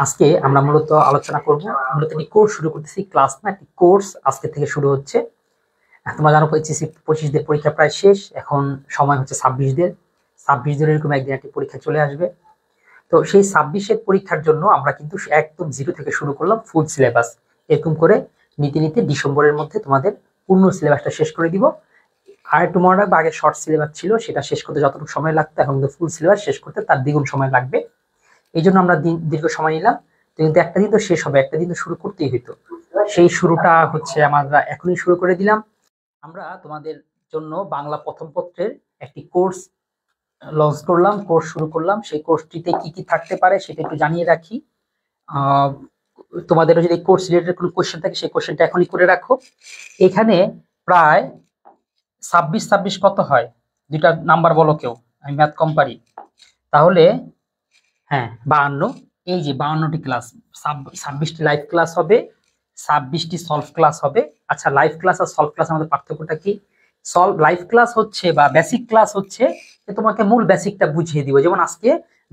আজকে আমরা মূলত আলোচনা করব মূলত একটি কোর্স শুরু করতেছি, ক্লাস না, একটি কোর্স আজকে থেকে শুরু হচ্ছে। তোমরা জানো এইচএসসি 25 দের পরীক্ষা প্রায় শেষ, এখন সময় হচ্ছে 26 দের। 26 দের এরকম একদিন একটি পরীক্ষা চলে আসবে। তো সেই 26-এর পরীক্ষার জন্য আমরা কিন্তু একদম জিরো থেকে শুরু করলাম, ফুল সিলেবাস। এরকম করে নিতে নিতে ডিসেম্বরের মধ্যে তোমাদের পূর্ণ সিলেবাসটা শেষ করে দিব। আর একটু মনে রাখবে, আগে শর্ট সিলেবাস ছিল, সেটা শেষ করতে যতটুকু সময় লাগতো এখন কিন্তু ফুল সিলেবাস শেষ করতে তার দ্বিগুণ সময় লাগবে। এই জন্য আমরা দীর্ঘ সময় নিলাম। কিন্তু একটা দিন তো শেষ হবে, একটা দিন তো শুরু করতেই হইতো। সেই শুরুটা হচ্ছে আমরা এখনই শুরু করে দিলাম। আমরা তোমাদের জন্য বাংলা প্রথম পত্রের একটি কোর্স লঞ্চ করলাম, কোর্স শুরু করলাম। সেই কোর্সটিতে কি কি থাকতে পারে সেটা একটু জানিয়ে রাখি। আহ, তোমাদেরও যদি কোর্স রিলেটেড কোনো কোশ্চেন থাকে সেই কোশ্চেনটা এখনই করে রাখো। এখানে প্রায় 26 কত হয়, দুইটা নাম্বার বলো কেউ, আমি ম্যাথ কম পারি। তাহলে হ্যাঁ 52, এই যে 52টি ক্লাস, 26টি লাইভ ক্লাস হবে, 26টি সলভ ক্লাস হবে। আচ্ছা, লাইভ ক্লাস আর সলভ ক্লাস আমাদের পার্থক্যটা কি? লাইভ ক্লাস হচ্ছে বা বেসিক ক্লাস হচ্ছে যে তোমাকে মূল বেসিকটা বুঝিয়ে দিব। যেমন আজকে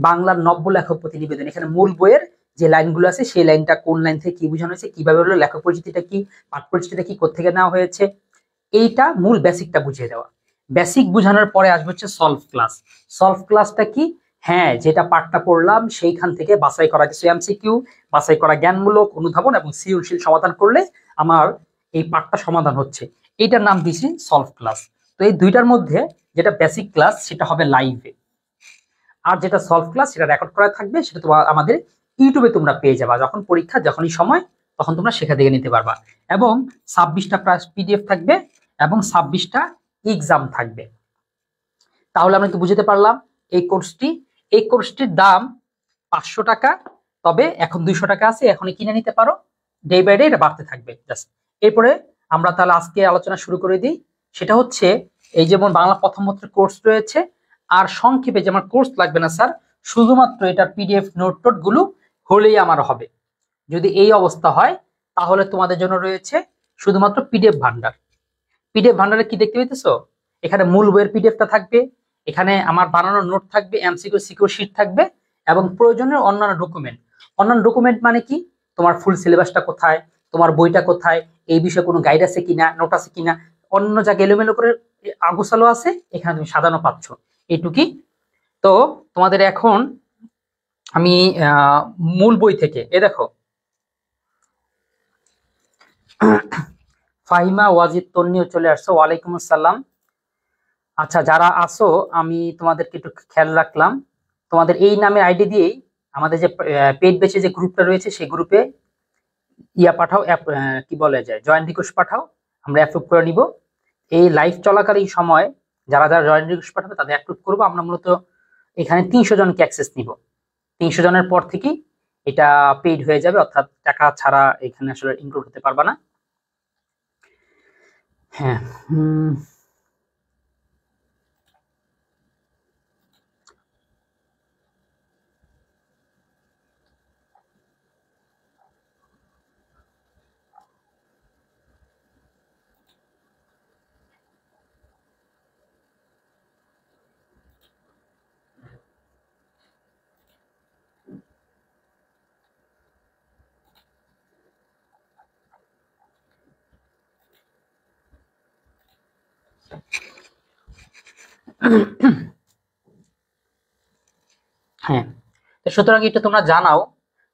বাংলার নব্য লেখক প্রতিনিবেদন, এখানে মূল বইয়ের যে লাইনগুলো আছে সেই লাইনটা কোন লাইন থেকে কি বোঝানো হয়েছে, কিভাবে হলো, লেখক পরিচিতিটা কি, পাঠ পরিচিতিটা কি, কোত্থেকে নেওয়া হয়েছে, এইটা মূল বেসিকটা বুঝিয়ে দেওয়া। বেসিক বুঝানোর পরে আসবে হচ্ছে সলভ ক্লাস। সলভ ক্লাসটা কি? হ্যাঁ, যেটা পাঠটা পড়লাম সেইখান থেকে বাছাই করা কিছু এমসিকিউ, বাছাই করা জ্ঞানমূলক অনুধাবন এবং সৃজনশীল সমাধান করলে আমার এই পাঠটা সমাধান হচ্ছে, এইটার নাম দিয়েছি সলভ ক্লাস। তো এই দুইটার মধ্যে যেটা বেসিক ক্লাস সেটা হবে লাইভে, আর যেটা সলভ ক্লাস সেটা রেকর্ড করা থাকবে, সেটা তোমার আমাদের ইউটিউবে তোমরা পেয়ে যাবা। যখন পরীক্ষা, যখনই সময়, তখন তোমরা সেখান থেকে নিতে পারবা। এবং 26টা প্লাস পিডিএফ থাকবে এবং 26টা এক্সাম থাকবে। তাহলে আমরা তো বুঝতে পারলাম এই কোর্সটির দাম 500 টাকা। তবে এখন 200 টাকা আছে, এখনই কিনে নিতে পারো। ডে বাই ডে এটা বাড়তে থাকবে। জাস্ট এরপরে আমরা তাহলে আজকে আলোচনা শুরু করে দিই। সেটা হচ্ছে এই যেমন বাংলা প্রথম পত্রের কোর্স রয়েছে, আর সংক্ষেপে যে আমার কোর্স লাগবে না স্যার, শুধুমাত্র এটার পিডিএফ নোট গুলো হলেই আমার হবে। যদি এই অবস্থা হয় তাহলে তোমাদের জন্য রয়েছে শুধুমাত্র পিডিএফ ভান্ডার। পিডিএফ ভান্ডারে কি দেখতে পেতেছো? এখানে মূল বইয়ের পিডিএফটা থাকবে, এখানে আমার বানানো নোট থাকবে, এমসিকিউ সিকিউ শিট থাকবে, এবং প্রয়োজনীয় অন্যান্য ডকুমেন্ট। অন্যান্য ডকুমেন্ট মানে কি? তোমার ফুল সিলেবাসটা কোথায়, তোমার বইটা কোথায়, এই বিষয়ে কোনো গাইড আছে কিনা, নোট আছে কিনা, অন্য জায়গায় এলোমেলো করে আগোছালো আছে, এখানে তুমি সাজানো পাচ্ছ, এইটুকুই। তো তোমাদের এখন আমি মূল বই থেকে দেখো, ফাহিমা ওয়াজিদ তন্নিও চলে আসছো, ওয়ালাইকুম আসসালাম। আচ্ছা, যারা আসো আমি তোমাদেরকে একটু খেয়াল রাখলাম, তোমাদের এই নামের আইডি দিয়েই আমাদের যে পেড বেচে যে গ্রুপটা রয়েছে সেই গ্রুপে পাঠাও, কি বলে যায়, জয়েন রিকোয়েস্ট পাঠাও, আমরা অ্যাপ্রুভ করে নিব। এই লাইভ চলাকালীন সময় যারা যারা জয়েন রিকোয়েস্ট পাঠাবে তাদের অ্যাপ্রুভ করবো। আমরা মূলত এখানে 300 জনকে অ্যাক্সেস নিব। 300 জনের পর থেকে এটা পেইড হয়ে যাবে, অর্থাৎ টাকা ছাড়া এখানে আসলে ইনক্লুড হতে পারবা না। হ্যাঁ, হ্যাঁ, তো সুতরাং এটা তোমরা জানাও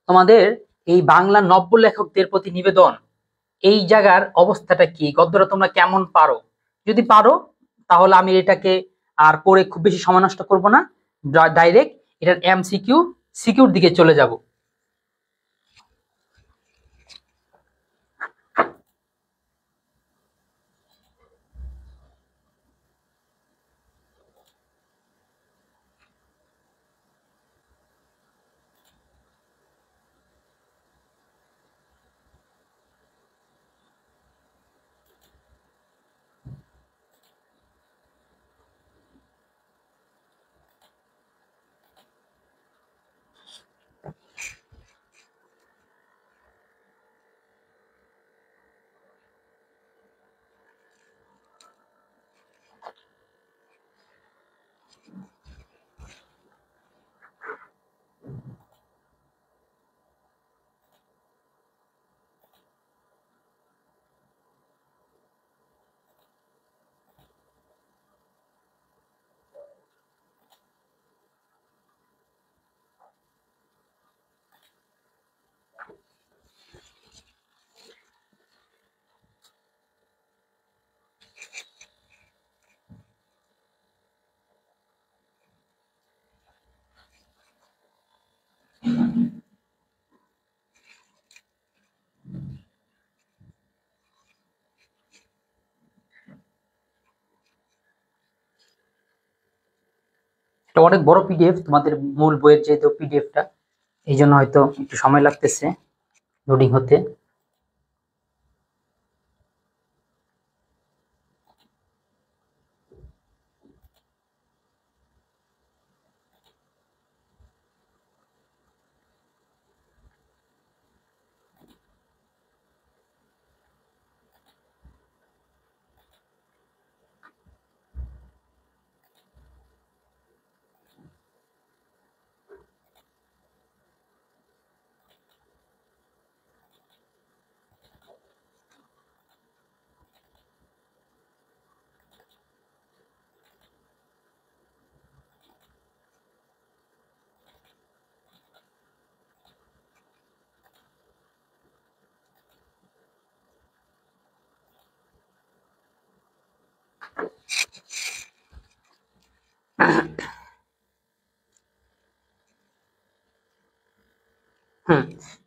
তোমাদের এই বাংলা নব্য লেখকদের প্রতি নিবেদন, এই জায়গার অবস্থাটা কি, গদ্যটা তোমরা কেমন পারো। যদি পারো তাহলে আমি এটাকে আর পড়ে খুব বেশি সময় নষ্ট করব না, ডাইরেক্ট এটার এমসিকিউ সিকিউর দিকে চলে যাব। এটা অনেক বড় পিডিএফ, তোমাদের মূল বইয়ের যেহেতু পিডিএফটা, এই জন্য হয়তো একটু সময় লাগতেছে লোডিং হতে।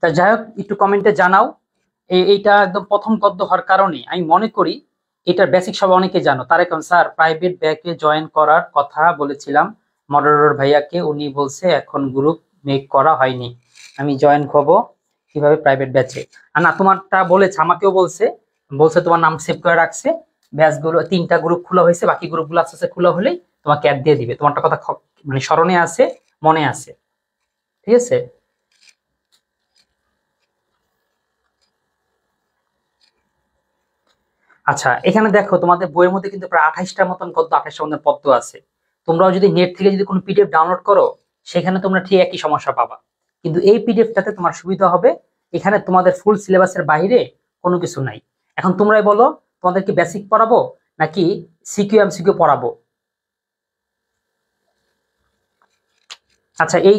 তা যাই হোক, একটু কমেন্টে জানাও। এইটা একদম প্রথম গদ্য হওয়ার কারণে আমি মনে করি এটার বেসিক সব অনেকে জানো। তারেক স্যার প্রাইভেট ব্যাকে জয়েন করার কথা বলেছিলাম মডারেটর ভাইয়াকে, উনি বলছে এখন গ্রুপ মেক করা হয়নি, আমি জয়েন হব কিভাবে প্রাইভেট ব্যাচে? আর না, তোমারটা বলেছে, আমাকেও বলছে, বলছে তোমার নাম সেভ করে রাখছে, ব্যাচগুলো 3টা গ্রুপ খোলা হয়েছে, বাকি গ্রুপগুলো আস্তে আস্তে খোলা হলেই তোমাকে অ্যাড দিয়ে দিবে। তোমারটা কথা মানে স্মরণে আছে, মনে আছে, ঠিক আছে? আচ্ছা, এখানে দেখো তোমাদের বইয়ের মধ্যে কিন্তু প্রায় 28টার মতন গদ্য, 28টার মতন পদ্য আছে। তোমরাও যদি নেট থেকে যদি কোনো পিডিএফ ডাউনলোড করো, সেখানে তোমরা ঠিক একই সমস্যা পাবা। কিন্তু এই পিডিএফটাতে তোমার সুবিধা হবে, এখানে তোমাদের ফুল সিলেবাসের বাইরে কোনো কিছু নাই। এখন তোমরাই বলো, তোমাদেরকে বেসিক পড়াবো নাকি সিকিউ এমসিকিউ পড়াবো? আচ্ছা, এই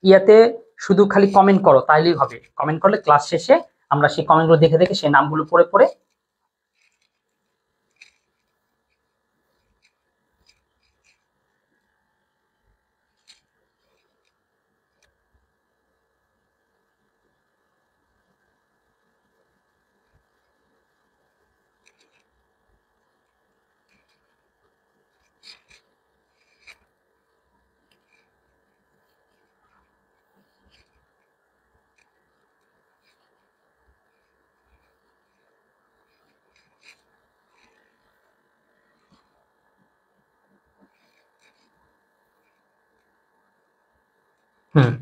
ইয়াতে শুধু খালি কমেন্ট করো, তাইলেই হবে। কমেন্ট করলে ক্লাস শেষে আমরা সেই কমেন্টগুলো দেখে দেখে সেই নামগুলো পড়ে পড়ে। হুম,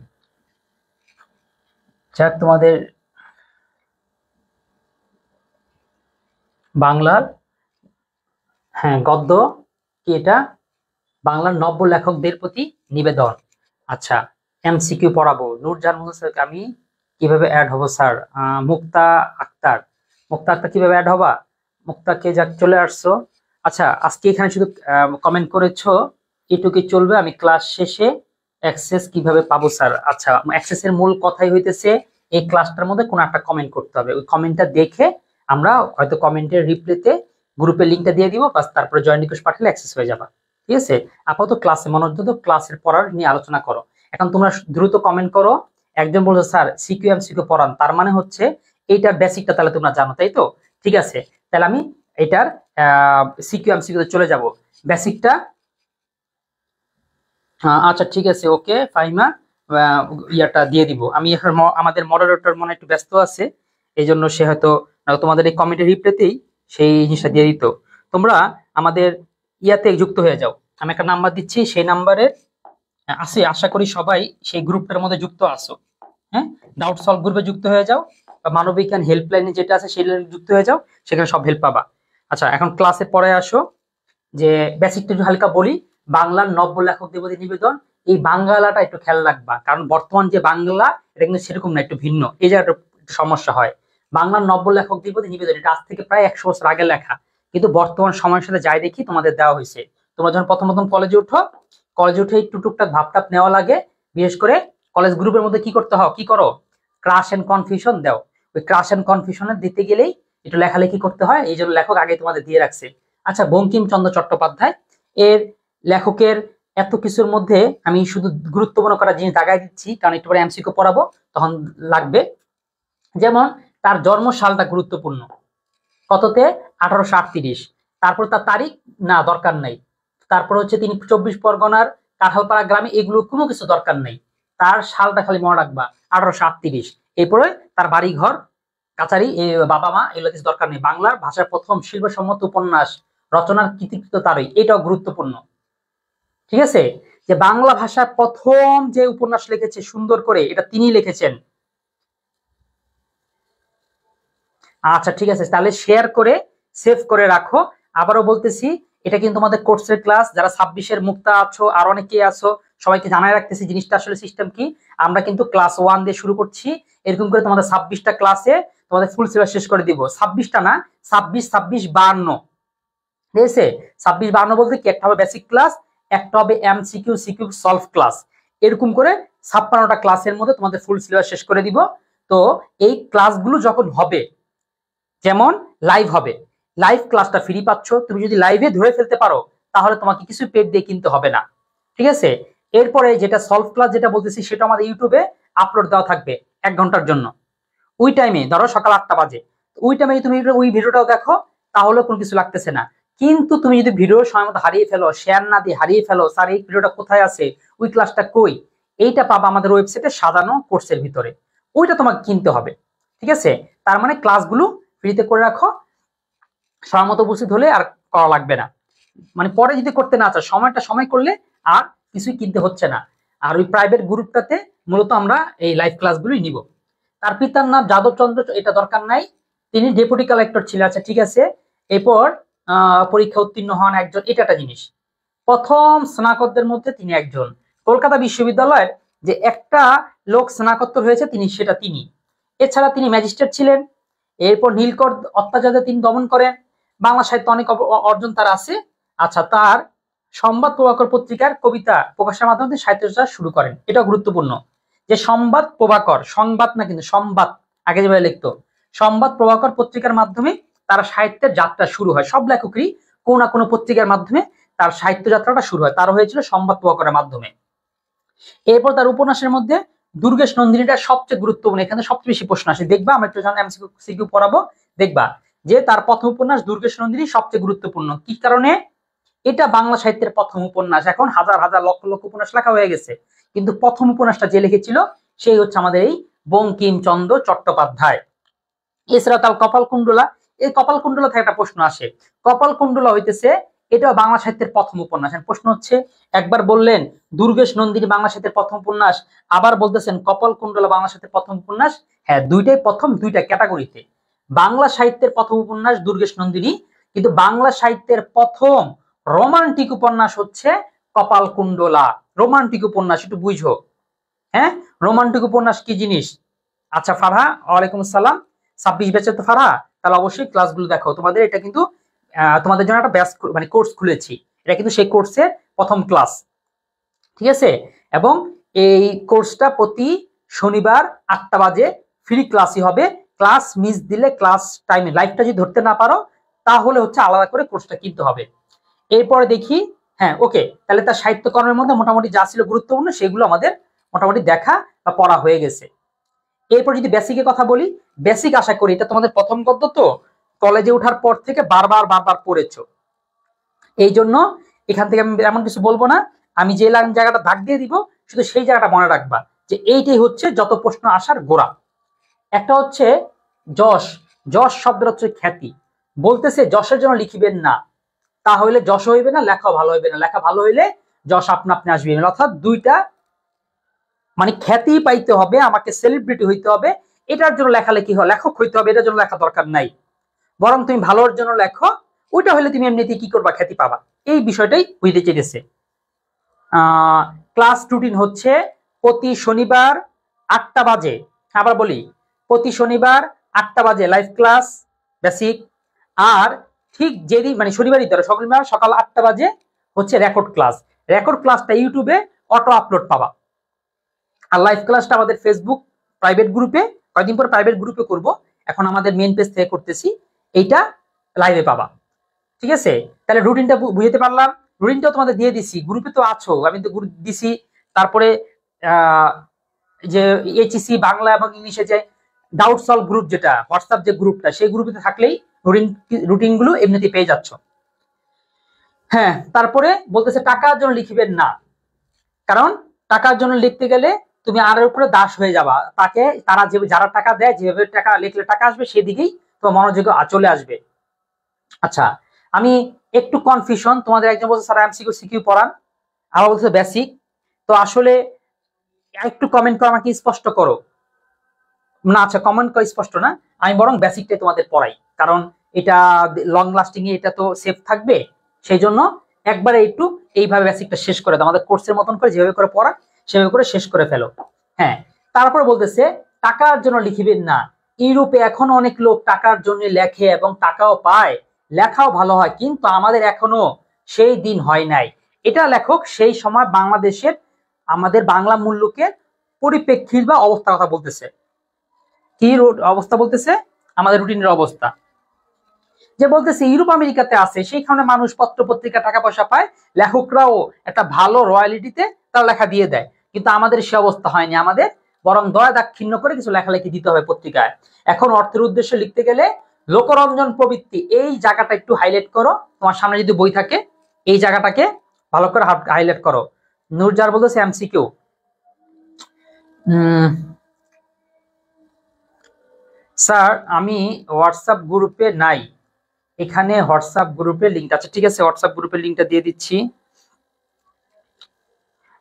যাক তোমাদের বাংলার, হ্যাঁ গদ্য কি এটা? বাংলার নব্য লেখকদের প্রতি নিবেদন। আচ্ছা, এমসিকিউ পড়াবো। নূরজাহান মোহাম্মদ স্যারকে আমি কিভাবে অ্যাড হব স্যার? মুক্তা আক্তার, মুক্তা আক্তার কিভাবে অ্যাড হবা? মুক্তাকে যাক, চলে আসছো। আচ্ছা, আজকে এখানে শুধু কমেন্ট করেছো, এটুকুই চলবে। আমি ক্লাস শেষে অ্যাক্সেস কিভাবে পাবো স্যার? আচ্ছা, অ্যাক্সেসের মূল কথাই হইতেছে এই ক্লাসটার মধ্যে কোনো একটা কমেন্ট করতে হবে। ওই কমেন্টটা দেখে আমরা হয়তো কমেন্টের রিপ্লাইতে গ্রুপের লিঙ্কটা দিয়ে দিব, বাস তারপরে জয়েন রিকোয়েস্ট পাঠালে অ্যাক্সেস হয়ে যাবে। ঠিক আছে? আপাতত ক্লাসে মনোযোগ দাও, ক্লাসের পড়ার নিয়ে আলোচনা করো। এখন তোমরা দ্রুত কমেন্ট করো। একজন বলছো স্যার সিকিউ এমসিকিউ পড়ান, তার মানে হচ্ছে এইটার বেসিকটা তাহলে তোমরা জানো, তাই তো? ঠিক আছে, তাহলে আমি এটার সিকিউ এমসিকিউ চলে যাব। বেসিকটা আচ্ছা ঠিক আছে, ওকে ফাহিমা, ইয়াটা দিয়ে দিব আমি। এখন আমাদের মডারেটর মনে হয় একটু ব্যস্ত আছে, এই জন্য সে হয়তো তোমাদের এই কমেন্টের রিপ্লাইতেই সেই জিনিসটা দিয়ে দিত। তোমরা আমাদের ইয়াতে যুক্ত হয়ে যাও, আমি একটা নাম্বার দিচ্ছি, সেই নাম্বারে আছে, আশা করি সবাই সেই গ্রুপটার মধ্যে যুক্ত আছো। হ্যাঁ, ডাউট সলভ গ্রুপে যুক্ত হয়ে যাও, বা মানবিজ্ঞান হেল্পলাইনে যেটা আছে সেই লাইনে যুক্ত হয়ে যাও, সেখানে সব হেল্প পাবা। আচ্ছা, এখন ক্লাসে পড়ে আসো। যে বেসিকটা একটু হালকা বলি, বাংলার নব্য লেখকদের প্রতি নিবেদন। এই বাংলাটা একটু খেয়াল রাখবা, কারণ বর্তমান যে বাংলা এটা কিন্তু সেরকম না, একটু ভিন্ন, এই জায়গাটা একটু সমস্যা হয়। বাংলার নব্য লেখকদের প্রতি নিবেদন, এটা আজ থেকে প্রায় 100 বছর আগে লেখা, কিন্তু বর্তমান সময়ের সাথে যাই দেখি তোমাদের দেওয়া হয়েছে। তোমরা যখন প্রথম প্রথম কলেজে উঠো, কলেজে উঠে একটু টুকটাক ভাবটাপ নেওয়া লাগে। বিশেষ করে কলেজ গ্রুপের মধ্যে কি করতে হয়, কি করো, ক্রাশ এন্ড কনফিউশন দাও। ওই ক্রাশ এন্ড কনফিউশনে দিতে গেলেই একটু লেখালেখি করতে হয়, এই জন্য লেখক আগে তোমাদের দিয়ে রাখছে। আচ্ছা, বঙ্কিমচন্দ্র চট্টোপাধ্যায় এর লেখকের এত কিছুর মধ্যে আমি শুধু গুরুত্বপূর্ণ করা জিনিস দাগাই দিচ্ছি, কারণ একটু পরে এমসিকিউ পড়াবো তখন লাগবে। যেমন তার জন্ম সালটা গুরুত্বপূর্ণ, কততে? 1838। তারপর তার তারিখ না দরকার নাই। তারপর হচ্ছে তিনি 24 পরগনার কাঁঠালপাড়া গ্রামে এগুলো কোনো কিছু দরকার নেই। তার সালটা খালি মনে রাখবা 1838। এরপরে তার বাড়ি ঘর কাছারি, বাবা মা, এগুলো কিছু দরকার নেই। বাংলার ভাষার প্রথম শিল্পসম্মত উপন্যাস রচনার কৃতিত্ব তারই, এটাও গুরুত্বপূর্ণ। ঠিক আছে, যে বাংলা ভাষার প্রথম যে উপন্যাস লিখেছে সুন্দর করে, এটা তিনি লিখেছেন। আচ্ছা ঠিক আছে, তাহলে শেয়ার করে সেভ করে রাখো। আবারও বলতেছি, এটা কিন্তু আমাদের কোর্সের ক্লাস। যারা 26-এর মুক্তা আছো আর অনেকে আছো, সবাইকে জানাই রাখতেছি জিনিসটা আসলে সিস্টেম কি। আমরা কিন্তু ক্লাস 1 দিয়ে শুরু করছি। এরকম করে তোমাদের 26টা ক্লাসে তোমাদের ফুল সিলেবাস শেষ করে দিব। 26টা না, 26, 26, 52। ঠিক আছে, 26, 52 বলতে কি, একটা হবে বেসিক ক্লাস, একটা হবে এমসিকিউ সিকিউ সলভ ক্লাস। এরকম করে 56টা ক্লাসের মধ্যে তোমাদের ফুল সিলেবাস শেষ করে দিব। তো এই ক্লাসগুলো যখন হবে, যেমন লাইভ হবে, লাইভ ক্লাসটা ফ্রি পাচ্ছ। তুমি যদি লাইভে ধরে ফেলতে পারো তাহলে তোমাকে কিছু পেড দিয়ে কিনতে হবে না। ঠিক আছে, এরপরে যেটা সলভ ক্লাস যেটা বলতেছি, সেটা আমাদের ইউটিউবে আপলোড দেওয়া থাকবে 1 ঘন্টার জন্য। ওই টাইমে ধরো সকাল 8টা বাজে, ওই টাইমে তুমি ওই ভিডিওটাও দেখো, তাহলে কোনো কিছু লাগতেছে না। কিন্তু তুমি যদি ভিডিও সময় মতো হারিয়ে ফেলো, শেয়ার না দিয়ে হারিয়ে ফেলো, স্যার এই ভিডিওটা কোথায় আছে, ওই ক্লাসটা কই, এইটা পাবা আমাদের ওয়েবসাইটে সাজানো কোর্সের ভিতরে। ওইটা তোমাকে কিনতে হবে। ঠিক আছে, তার মানে ক্লাসগুলো ফ্রিতে করে রাখো, সময় মতো উপস্থিত হলে আর করা লাগবে না। মানে পরে যদি করতে না চাও, সময় করলে আর কিছুই কিনতে হচ্ছে না। আর ওই প্রাইভেট গ্রুপটাতে মূলত আমরা এই লাইভ ক্লাসগুলোই নিব। তার পিতার নাম যাদব চন্দ্র, এটা দরকার নাই, তিনি ডেপুটি কালেক্টর ছিলেন। আচ্ছা ঠিক আছে, এরপর পরীক্ষা উত্তীর্ণ হন একজন, এটা একটা জিনিস। প্রথম স্নাতকদের মধ্যে তিনি একজন। কলকাতা বিশ্ববিদ্যালয়ের যে একটা লোক স্নাতকোত্তর হয়েছে তিনি। এছাড়া তিনি ম্যাজিস্ট্রেট ছিলেন। এরপর নীলকর অত্যাচারে তিনি দমন করেন। বাংলা সাহিত্যে অনেক অর্জন তার আছে। আচ্ছা, তার সংবাদ প্রভাকর পত্রিকার কবিতা প্রকাশের মাধ্যমে সাহিত্য চর্চা শুরু করেন, এটা গুরুত্বপূর্ণ। যে সংবাদ প্রভাকর, সংবাদ না কিন্তু সংবাদ, আগে যেভাবে লিখতো, সংবাদ প্রভাকর পত্রিকার মাধ্যমে তার সাহিত্যের যাত্রা শুরু হয়। সব লেখকই কোনো না কোনো পত্রিকার মাধ্যমে তার সাহিত্য যাত্রাটা শুরু হয়, তার হয়েছিল সংবাদ প্রভাকরের মাধ্যমে। এরপর তার উপন্যাসের মধ্যে দুর্গেশ নন্দিনীটা সবচেয়ে গুরুত্বপূর্ণ, এখানে সবচেয়ে বেশি প্রশ্ন আসে। দেখবা, আমরা একটু এমসিকিউ পড়াবো, দেখবা যে তার প্রথম উপন্যাস দুর্গেশ নন্দিনী সবচেয়ে গুরুত্বপূর্ণ। কি কারণে? এটা বাংলা সাহিত্যের প্রথম উপন্যাস। এখন হাজার হাজার লক্ষ লক্ষ উপন্যাস লেখা হয়ে গেছে, কিন্তু প্রথম উপন্যাসটা যে লিখেছিল সেই হচ্ছে আমাদের এই বঙ্কিমচন্দ্র চট্টোপাধ্যায়। এছাড়া তার কপালকুণ্ডলা, এই কপালকুণ্ডলা থেকে একটা প্রশ্ন আসে। কপালকুণ্ডলা হইতেছে, এটাও বাংলা সাহিত্যের প্রথম উপন্যাস। প্রশ্ন হচ্ছে, একবার বললেন দুর্গেশ নন্দিনী বাংলা সাহিত্যের প্রথম উপন্যাস, আবার বলতেছেন কপালকুণ্ডলা বাংলা সাহিত্যের প্রথম উপন্যাস। হ্যাঁ, দুইটাই প্রথম, দুইটা ক্যাটাগরিতে। বাংলা সাহিত্যের প্রথম উপন্যাস দুর্গেশ নন্দিনী, কিন্তু বাংলা সাহিত্যের প্রথম রোমান্টিক উপন্যাস হচ্ছে কপালকুণ্ডলা। রোমান্টিক উপন্যাস একটু বুঝো। হ্যাঁ, রোমান্টিক উপন্যাস কি জিনিস? আচ্ছা ফারহা, ওয়ালাইকুম আসসালাম। 26 ব্যাচের তো ফারহা, তাহলে অবশ্যই ক্লাসগুলো দেখো। তোমাদের এটা কিন্তু তোমাদের জন্য একটা ব্যাচ মানে কোর্স খুলেছি, এটা কিন্তু সেই কোর্সের প্রথম ক্লাস। ঠিক আছে, এবং এই কোর্সটা প্রতি শনিবার 8টা বাজে ফ্রি ক্লাসই হবে। ক্লাস মিস দিলে, ক্লাস টাইমে লাইভটা যদি ধরতে না পারো, তাহলে হচ্ছে আলাদা করে কোর্সটা কিনতে হবে। এরপরে দেখি, হ্যাঁ ওকে, তাহলে তার সাহিত্যকর্মের মধ্যে মোটামুটি যা ছিল গুরুত্বপূর্ণ সেগুলো আমাদের মোটামুটি দেখা বা পড়া হয়ে গেছে। এরপর যদি বেসিকের কথা বলি, বেসিক আশা করি এটা তোমাদের প্রথম গদ্য, তো কলেজে ওঠার পর থেকে বারবার পড়েছো। এই জন্য এখান থেকে আমি এমন কিছু বলবো না, আমি যে জায়গাটা দাগ দিয়ে দিব শুধু সেই জায়গাটা মনে রাখবা, যে এইটাই হচ্ছে যত প্রশ্ন আসার গোড়া। একটা হচ্ছে যশ, যশ শব্দের হচ্ছে খ্যাতি। বলতেছে যশের জন্য লিখিবেন না, তাহলে যশ হইবে না, লেখা ভালো হইবে না। লেখা ভালো হইলে যশ আপনা আপনি আসবে। অর্থাৎ দুইটা মানে খ্যাতি পাইতে হবে, আমাকে সেলিব্রিটি হইতে হবে, এটার জন্য লেখালেখি লেখক হইতে হবে, এটার জন্য লেখা দরকার নাই। বরং তুমি ভালোর জন্য লেখো, ওইটা হলে তুমি এমনিতে কি করবা, খ্যাতি পাবা। এই বিষয়টাই বুঝতে চেয়েছে। ক্লাস রুটিন হচ্ছে প্রতি শনিবার 8টা বাজে, আবার বলি প্রতি শনিবার 8টা বাজে লাইভ ক্লাস বেসিক। আর ঠিক যেদিন মানে শনিবারই ধরো শনিবার সকাল 8টা বাজে হচ্ছে রেকর্ড ক্লাস। রেকর্ড ক্লাসটা ইউটিউবে অটো আপলোড পাবা। আর লাইভ ক্লাসটা আমাদের ফেসবুক প্রাইভেট গ্রুপে, কয়েকদিন পর প্রাইভেট গ্রুপে করব, এখন আমাদের মেইন পেজ থেকে করতেছি, এইটা লাইভে পাবা। ঠিক আছে, তাহলে রুটিনটা বুঝতে পারলাম। রুটিনটাও তোমাদের দিয়ে দিছি, গ্রুপে তো আছো, আমি তো গ্রুপ দিছি। তারপরে যে এইচএসসি বাংলা এবং ইংলিশে যে ডাউট সলভ গ্রুপ, যেটা হোয়াটসঅ্যাপ যে গ্রুপটা, সেই গ্রুপে থাকলেই রুটিন গুলো এমনিতে পেয়ে যাচ্ছ। হ্যাঁ, তারপরে বলতেছে টাকার জন্য লিখিবেন না। কারণ টাকার জন্য লিখতে গেলে তুমি আর উপরে দাস হয়ে যাবা, তাকে তারা যে যারা টাকা দেয় যেভাবে টাকা লিখলে টাকা আসবে সেদিকেই তোমার মনোযোগ চলে আসবে। আচ্ছা, আমি একটু কনফিউশন, তোমাদের একজন বলছে স্যার এমসিকিউ সিকিউ পড়ান, আবার বলছে বেসিক। তো আসলে একটু কমেন্ট করে আমাকে স্পষ্ট করো না। আচ্ছা, কমেন্ট করে স্পষ্ট না, আমি বরং বেসিকটাই তোমাদের পড়াই, কারণ এটা লং লাস্টিং এ এটা তো সেফ থাকবে। সেই জন্য একবারে একটু এইভাবে বেসিকটা শেষ করে দাও, আমাদের কোর্সের মতন করে যেভাবে করে পড়া সেভাবে করে শেষ করে ফেলো। হ্যাঁ, তারপর বলতেছে টাকার জন্য লিখিবেন না। ইউরোপে এখনো অনেক লোক টাকার জন্য লেখে এবং টাকাও পায়, লেখাও ভালো হয়, কিন্তু আমাদের এখনো সেই দিন হয় নাই। এটা লেখক সেই সময় বাংলাদেশের আমাদের বাংলা মূল্যকে পরিপ্রেক্ষিত বা অবস্থা কথা বলতেছে। কি অবস্থা বলতেছে? আমাদের রুটিনের অবস্থা। যে বলতেছে ইউরোপ আমেরিকাতে আছে, সেইখানে মানুষ পত্র পত্রিকা টাকা পয়সা পায়, লেখকরাও একটা ভালো রয়্যালিটিতে তার লেখা দিয়ে দেয়, কিন্তু আমাদের সে অবস্থা হয়নি। আমাদের বরং দয়া দাক্ষিণ্য করে কিছু লেখালেখি দিতে হবে পত্রিকায়। এখন অর্থের উদ্দেশ্যে লিখতে গেলে লোকরঞ্জন প্রবৃত্তি, এই জায়গাটা একটু হাইলাইট করো, তোমার সামনে যদি বই থাকে এই জায়গাটাকে ভালো করে হাইলাইট করো। নূরজার বলতেছে এমসিকিউ। স্যার আমি হোয়াটসঅ্যাপ গ্রুপে নাই, এখানে হোয়াটসঅ্যাপ গ্রুপের লিঙ্ক আছে। ঠিক আছে, হোয়াটসঅ্যাপ গ্রুপের লিঙ্কটা দিয়ে দিচ্ছি।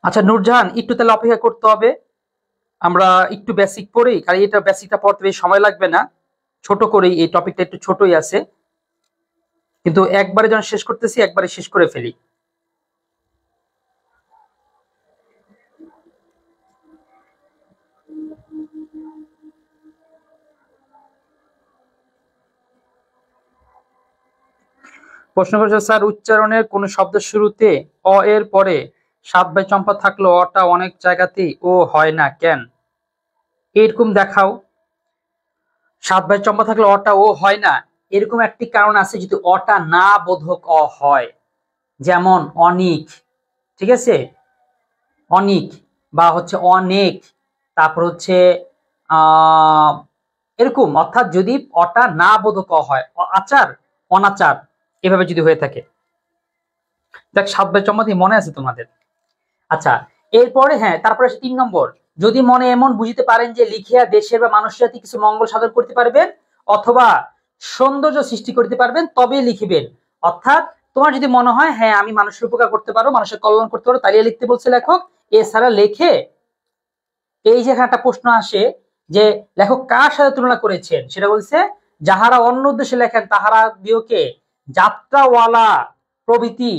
আচ্ছা নূরজাহান, একটু তাহলে অপেক্ষা করতে হবে, আমরা একটু বেসিক পড়ি, কারণ এটা বেসিকটা পড়তে বেশি সময় লাগবে না, ছোট করেই এই টপিকটা একটু ছোটই আছে, কিন্তু একবারে যখন শেষ করতেছি একবারে শেষ করে ফেলি। প্রশ্ন করেছে স্যার উচ্চারণের কোন শব্দ শুরুতে অ এর পরে সাত ভাই চম্পা থাকলো অটা অনেক জায়গাতেই ও হয় না কেন? এরকম দেখাও, সাত ভাই চম্পা থাকলে অটা ও হয় না, এরকম একটি কারণ আছে, যদি অটা না বোধক অ হয়, যেমন অনিক, ঠিক আছে, অনিক বা হচ্ছে অনেক, তারপর হচ্ছে এরকম, অর্থাৎ যদি অটা না বোধক অ হয়, আচার অনাচার এভাবে যদি হয়ে থাকে। দেখ সাত ভাই চম্পা মনে আছে তোমাদের? আচ্ছা, এরপরে হ্যাঁ, তারপরে 3 নম্বর, যদি মনে এমন বুঝিতে পারেন যে লিখিয়া দেশের বা মানুষের জাতি কিছু মঙ্গল সাধন করতে পারবেন অথবা সৌন্দর্য সৃষ্টি করতে পারবেন তবে লিখিবেন। অর্থাৎ তোমার যদি মনে হয় হ্যাঁ আমি মানুষের উপকার করতে পারবো, মানুষের কল্যাণ করতে পারবো, তাই লিখতে বলছে লেখক। এছাড়া লেখে এই যে একটা প্রশ্ন আসে যে লেখক কার সাথে তুলনা করেছেন, সেটা বলছে যাহারা অন্য উদ্দেশ্যে লেখেন তাহারা দিওকে যাত্রাওয়ালা প্রভৃতি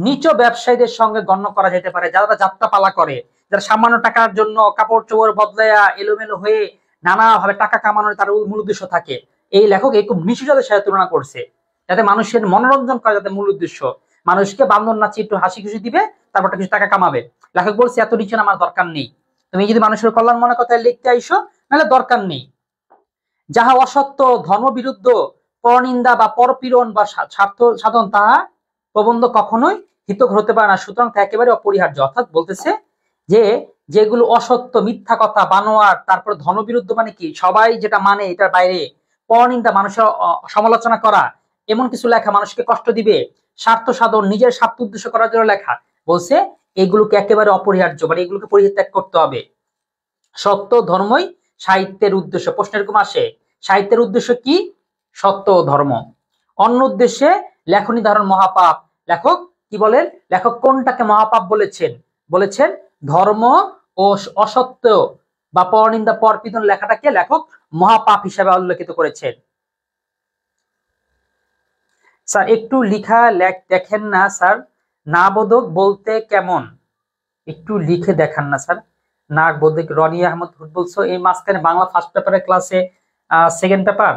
নিচ ব্যবসায়ীদের সঙ্গে গণ্য করা যেতে পারে। যারা যাত্রা পালা করে, যারা সামান্য টাকার জন্য কাপড় চোপড় বদলাইয়া এলোমেলো হয়ে নানাভাবে টাকা কামানোর তার মূল উদ্দেশ্য থাকে, এই লেখক এই খুব নিচু জাতের সাথে তুলনা করছে, যাতে মানুষের মনোরঞ্জন করা, যাতে মূল উদ্দেশ্য মানুষকে বান্ধব নাচি একটু হাসি খুশি দিবে, তারপর কিছু টাকা কামাবে। লেখক বলছে এত নিচে আমার দরকার নেই, তুমি যদি মানুষের কল্যাণ মনে কথা লিখতে আইসো নাহলে দরকার নেই। যাহা অসত্য ধর্ম বিরুদ্ধ পরনিন্দা বা পরপীড়ন বা স্বার্থ সাধন তাহা প্রবন্ধ কখনোই হিতক হতে পারে না, সুতরাং তা একেবারে অপরিহার্য। অর্থাৎ বলতেছে যে যেগুলো অসত্য মিথ্যা কথা বানোয়ার, তারপর ধর্মবিরুদ্ধ মানে কি সবাই যেটা মানে এটার বাইরে, পরনিন্দা মানুষের সমালোচনা করা, এমন কিছু লেখা মানুষকে কষ্ট দিবে, স্বার্থ সাধন নিজের স্বার্থ উদ্দেশ্য করার জন্য লেখা, বলছে এগুলোকে একেবারে অপরিহার্য, মানে এগুলোকে পরিত্যাগ করতে হবে। সত্য ধর্মই সাহিত্যের উদ্দেশ্য। প্রশ্ন এরকম আসে, সাহিত্যের উদ্দেশ্য কি? সত্য ধর্ম। অন্য উদ্দেশ্যে লেখনী ধারণ মহাপাপ। লেখক কি বলেন? লেখক কোনটাকে মহাপাপ বলেছেন? বলেছেন ধর্ম ও অসত্য বা পরনিন্দা পরপীড়ন লেখাটাকে লেখক মহাপাপ হিসাবে উল্লেখিত করেছেন। স্যার একটু লিখা দেখেন না স্যার, না বোধক বলতে কেমন? একটু লিখে দেখান না স্যার, না বোধক। রনি আহমদ বলছো এই মাঝখানে বাংলা ফার্স্ট পেপারের ক্লাসে সেকেন্ড পেপার,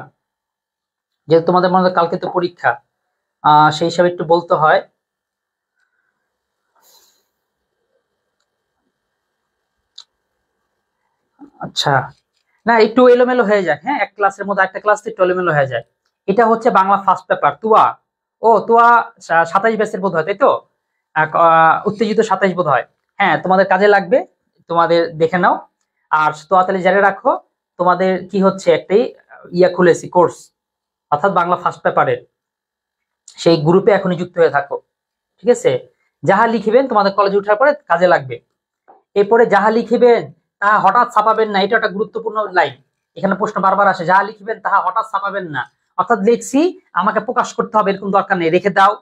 যেহেতু তোমাদের মনে হয় কালকে তো পরীক্ষা, সেই হিসাবে একটু বলতে হয়। আচ্ছা, না একটু এলোমেলো হয়ে যায়, হ্যাঁ এক ক্লাসের মধ্যে একটা ক্লাস একটু এলোমেলো হয়ে যায়। এটা হচ্ছে বাংলা ফার্স্ট পেপার তুয়া। ও তুয়া 27 ব্যাচের বোধ হয়, তাই তো? উত্তেজিত 27 বোধ হয়। হ্যাঁ তোমাদের কাজে লাগবে, তোমাদের দেখে নাও। আর তোয়া তাহলে জারি রাখো, তোমাদের কি হচ্ছে একটাই ইয়া খুলেছি কোর্স, অর্থাৎ বাংলা ফার্স্ট পেপারের, সেই গ্রুপে এখনই যুক্ত হয়ে থাকো, ঠিক আছে? যাহা লিখিবেন তোমাদের কলেজে উঠার পরে কাজে লাগবে। এরপরে যাহা লিখিবেন তাহা হঠাৎ ছাপাবেন না, এটা একটা গুরুত্বপূর্ণ লাইন। এখানে প্রশ্ন বারবার আসে, যাহা লিখিবেন তাহা হঠাৎ ছাপাবেন না, অর্থাৎ লিখছি আমাকে প্রকাশ করতে হবে এরকম দরকার নেই, রেখে দাও।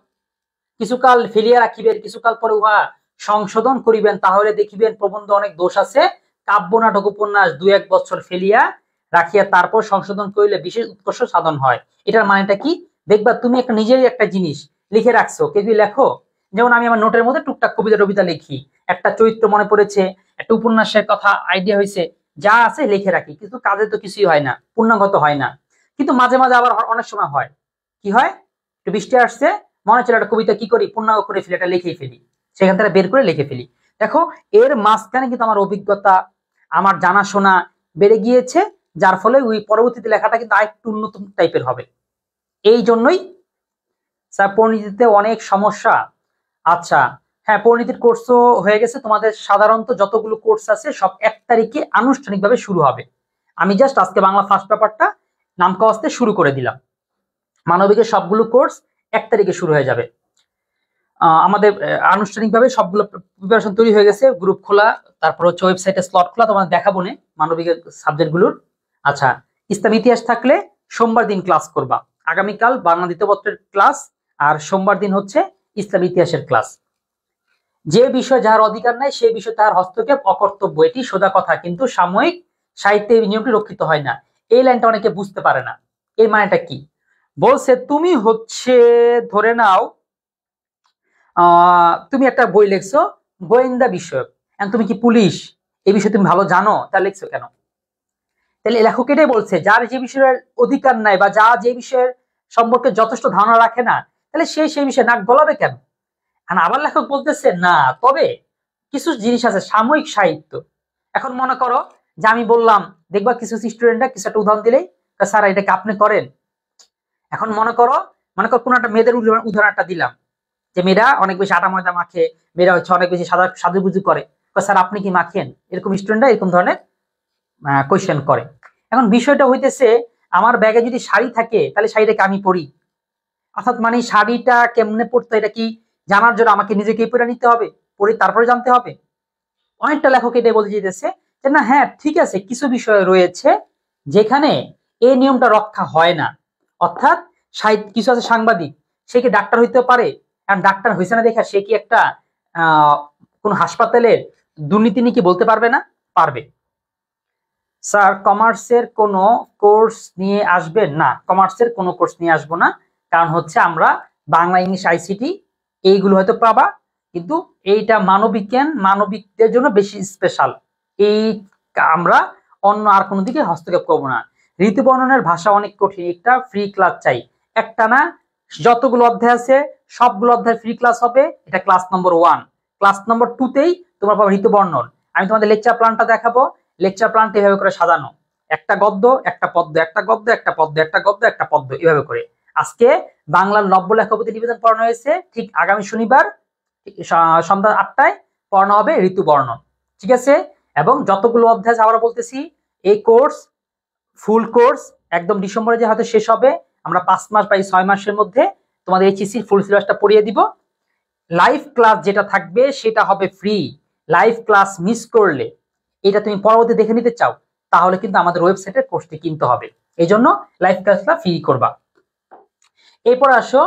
কিছুকাল ফেলিয়া রাখিবেন, কিছুকাল পরে উহা সংশোধন করিবেন, তাহলে দেখিবেন প্রবন্ধ অনেক দোষ আছে। কাব্য নাটক উপন্যাস 2-1 বছর ফেলিয়া রাখিয়া তারপর সংশোধন করিলে বিশেষ উৎকর্ষ সাধন হয়। এটার মানেটা কি? দেখবা তুমি একটা নিজেরই একটা জিনিস লিখে রাখছো, কে যদি লেখো, যেমন আমি আমার নোটের মধ্যে টুকটাক কবিতা টবিতা লিখি, একটা চরিত্র মনে পড়েছে, একটা উপন্যাসের কথা আইডিয়া হয়েছে, যা আছে লিখে রাখি, কিন্তু কাজে তো কিছুই হয় না, পূর্ণাঙ্গত হয় না। কিন্তু মাঝে মাঝে আবার অনেক সময় হয়, কি হয়, একটু বৃষ্টি আসছে, মনে হচ্ছে একটা কবিতা কি করি, পূর্ণাঙ্গ করে ফেলি, এটা লিখেই ফেলি, সেখান থেকে বের করে লিখে ফেলি। দেখো এর মাঝখানে কিন্তু আমার অভিজ্ঞতা, আমার জানাশোনা বেড়ে গিয়েছে, যার ফলে ওই পরবর্তীতে লেখাটা কিন্তু আরেকটু উন্নত টাইপের হবে। এই জন্যই স্যার পরিণীতিতে অনেক সমস্যা। আচ্ছা, হ্যাঁ, পরিণীতির কোর্সও হয়ে গেছে তোমাদের। সাধারণত যতগুলো কোর্স আছে সব 1 তারিখে আনুষ্ঠানিকভাবে শুরু হবে। আমি জাস্ট আজকে বাংলা ফার্স্ট পেপারটা নাম কাওয়াজতে শুরু করে দিলাম। মানবিকের সবগুলো কোর্স 1 তারিখে শুরু হয়ে যাবে। আমাদের আনুষ্ঠানিকভাবে সবগুলো প্রিপারেশন তৈরি হয়ে গেছে, গ্রুপ খোলা, তারপর হচ্ছে ওয়েবসাইটে স্লট খোলা, তোমাদের দেখাবো না মানবিকের সাবজেক্টগুলোর। আচ্ছা, ইসলাম ইতিহাস থাকলে সোমবার দিন ক্লাস করবা, আগামীকাল বাংলা দ্বিতীয় পত্রের ক্লাস, আর সোমবার দিন হচ্ছে ইসলাম ইতিহাসের ক্লাস। যে বিষয় যার অধিকার নাই সেই বিষয় তার হস্তক্ষেপ অকর্তব্য, এটি সোজা কথা, কিন্তু সাময়িক সাহিত্যে এই নিয়মটি রক্ষিত হয় না। এই লাইনটা অনেকে বুঝতে পারে না, এর মানেটা কি। বলছে তুমি হচ্ছে ধরে নাও তুমি একটা বই লিখছো গোয়েন্দা বিষয়ক, তুমি কি পুলিশ, এই বিষয়ে তুমি ভালো জানো, তা লিখছো কেন? তাহলে লেখক এটাই বলছে, যার যে বিষয়ের অধিকার নাই বা যা যে বিষয়ের সম্পর্কে যথেষ্ট ধারণা রাখে না, তাহলে সেই বিষয়ে নাক গলাবে কেন? আবার লেখক বলতেছে না, তবে কিছু জিনিস আছে সাময়িক সাহিত্য। এখন মনে করো যে আমি বললাম, দেখবা কিছু স্টুডেন্টরা কিছু একটা উদাহরণ দিলেই স্যার এটাকে আপনি করেন। এখন মনে করো কোন একটা মেয়েদের উদাহরণ একটা দিলাম, যে মেয়েরা অনেক বেশি আটা ময়দা মাখে, মেয়েরা হচ্ছে অনেক বেশি সাজুগুজু করে, স্যার আপনি কি মাখেন? এরকম স্টুডেন্টরা এরকম ধরনের কোয়েশ্চেন করে। এখন বিষয়টা হইতেছে, আমার ব্যাগে যদি শাড়ি থাকে তাহলে শাড়িটাকে আমি পরি, অর্থাৎ মানে শাড়িটা কেমনে পরতে এটা কি জানার জন্য আমাকে নিজেকেই পরে নিতে হবে, পরে তারপরে জানতে হবে। অনেকটা লেখক এটাই বলতে চাইতেছে যে না, হ্যাঁ ঠিক আছে, কিছু বিষয় রয়েছে যেখানে এই নিয়মটা রক্ষা হয় না। অর্থাৎ কিছু আছে সাংবাদিক, সে কি ডাক্তার হইতে পারে, কারণ ডাক্তার হয়েছে না দেখা সে কি একটা কোন হাসপাতালের দুর্নীতি নিয়ে কি বলতে পারবে না? পারবে। স্যার কমার্সের কোনো কোর্স নিয়ে আসবেন? না, কমার্সের কোনো কোর্স নিয়ে আসবো না, কারণ হচ্ছে আমরা বাংলা ইংলিশ আইসিটি এইগুলো হয়তো পাবা, কিন্তু এইটা মানবিকদের জন্য বেশি স্পেশাল, এই আমরা অন্য আর কোনো দিকে হস্তক্ষেপ করবো না। ঋতু বর্ণনের ভাষা অনেক কঠিন, একটা ফ্রি ক্লাস চাই, একটা না যতগুলো অধ্যায় আছে সবগুলো অধ্যায় ফ্রি ক্লাস হবে, এটা ক্লাস নম্বর 1। ক্লাস নম্বর 2তেই তোমরা পাবে ঋতু বর্ণন। আমি তোমাদের লেকচার প্ল্যানটা দেখাবো, লেকচার প্ল্যানটা এভাবে করে সাজানো, একটা গদ্য একটা পদ্য, একটা গদ্য একটা পদ্য, একটা গদ্য একটা পদ্য, এভাবে করে। আজকে বাংলার নব্য লেখপতি নিবেদন পড়ানো হয়েছে, ঠিক আগামী শনিবার সন্ধ্যা 8টায় পড়ানো হবে ঋতু বর্ণন, ঠিক আছে? এবং যতগুলো অধ্যায় আবার বলতেছি, এই কোর্স ফুল কোর্স একদম ডিসেম্বরে যে হয়তো শেষ হবে, আমরা 5 মাস বা 6 মাসের মধ্যে তোমাদের এইচএসসি ফুল সিলেবাসটা পড়িয়ে দিব। লাইভ ক্লাস যেটা থাকবে সেটা হবে ফ্রি, লাইভ ক্লাস মিস করলে এটা তুমি পরবর্তী দেখে নিতে চাও তাহলে কিন্তু আমাদের ওয়েবসাইটের কোর্সটি কিনতে হবে, এই জন্য লাইভ ক্লাসটা ফ্রি করবা। এরপর আসো,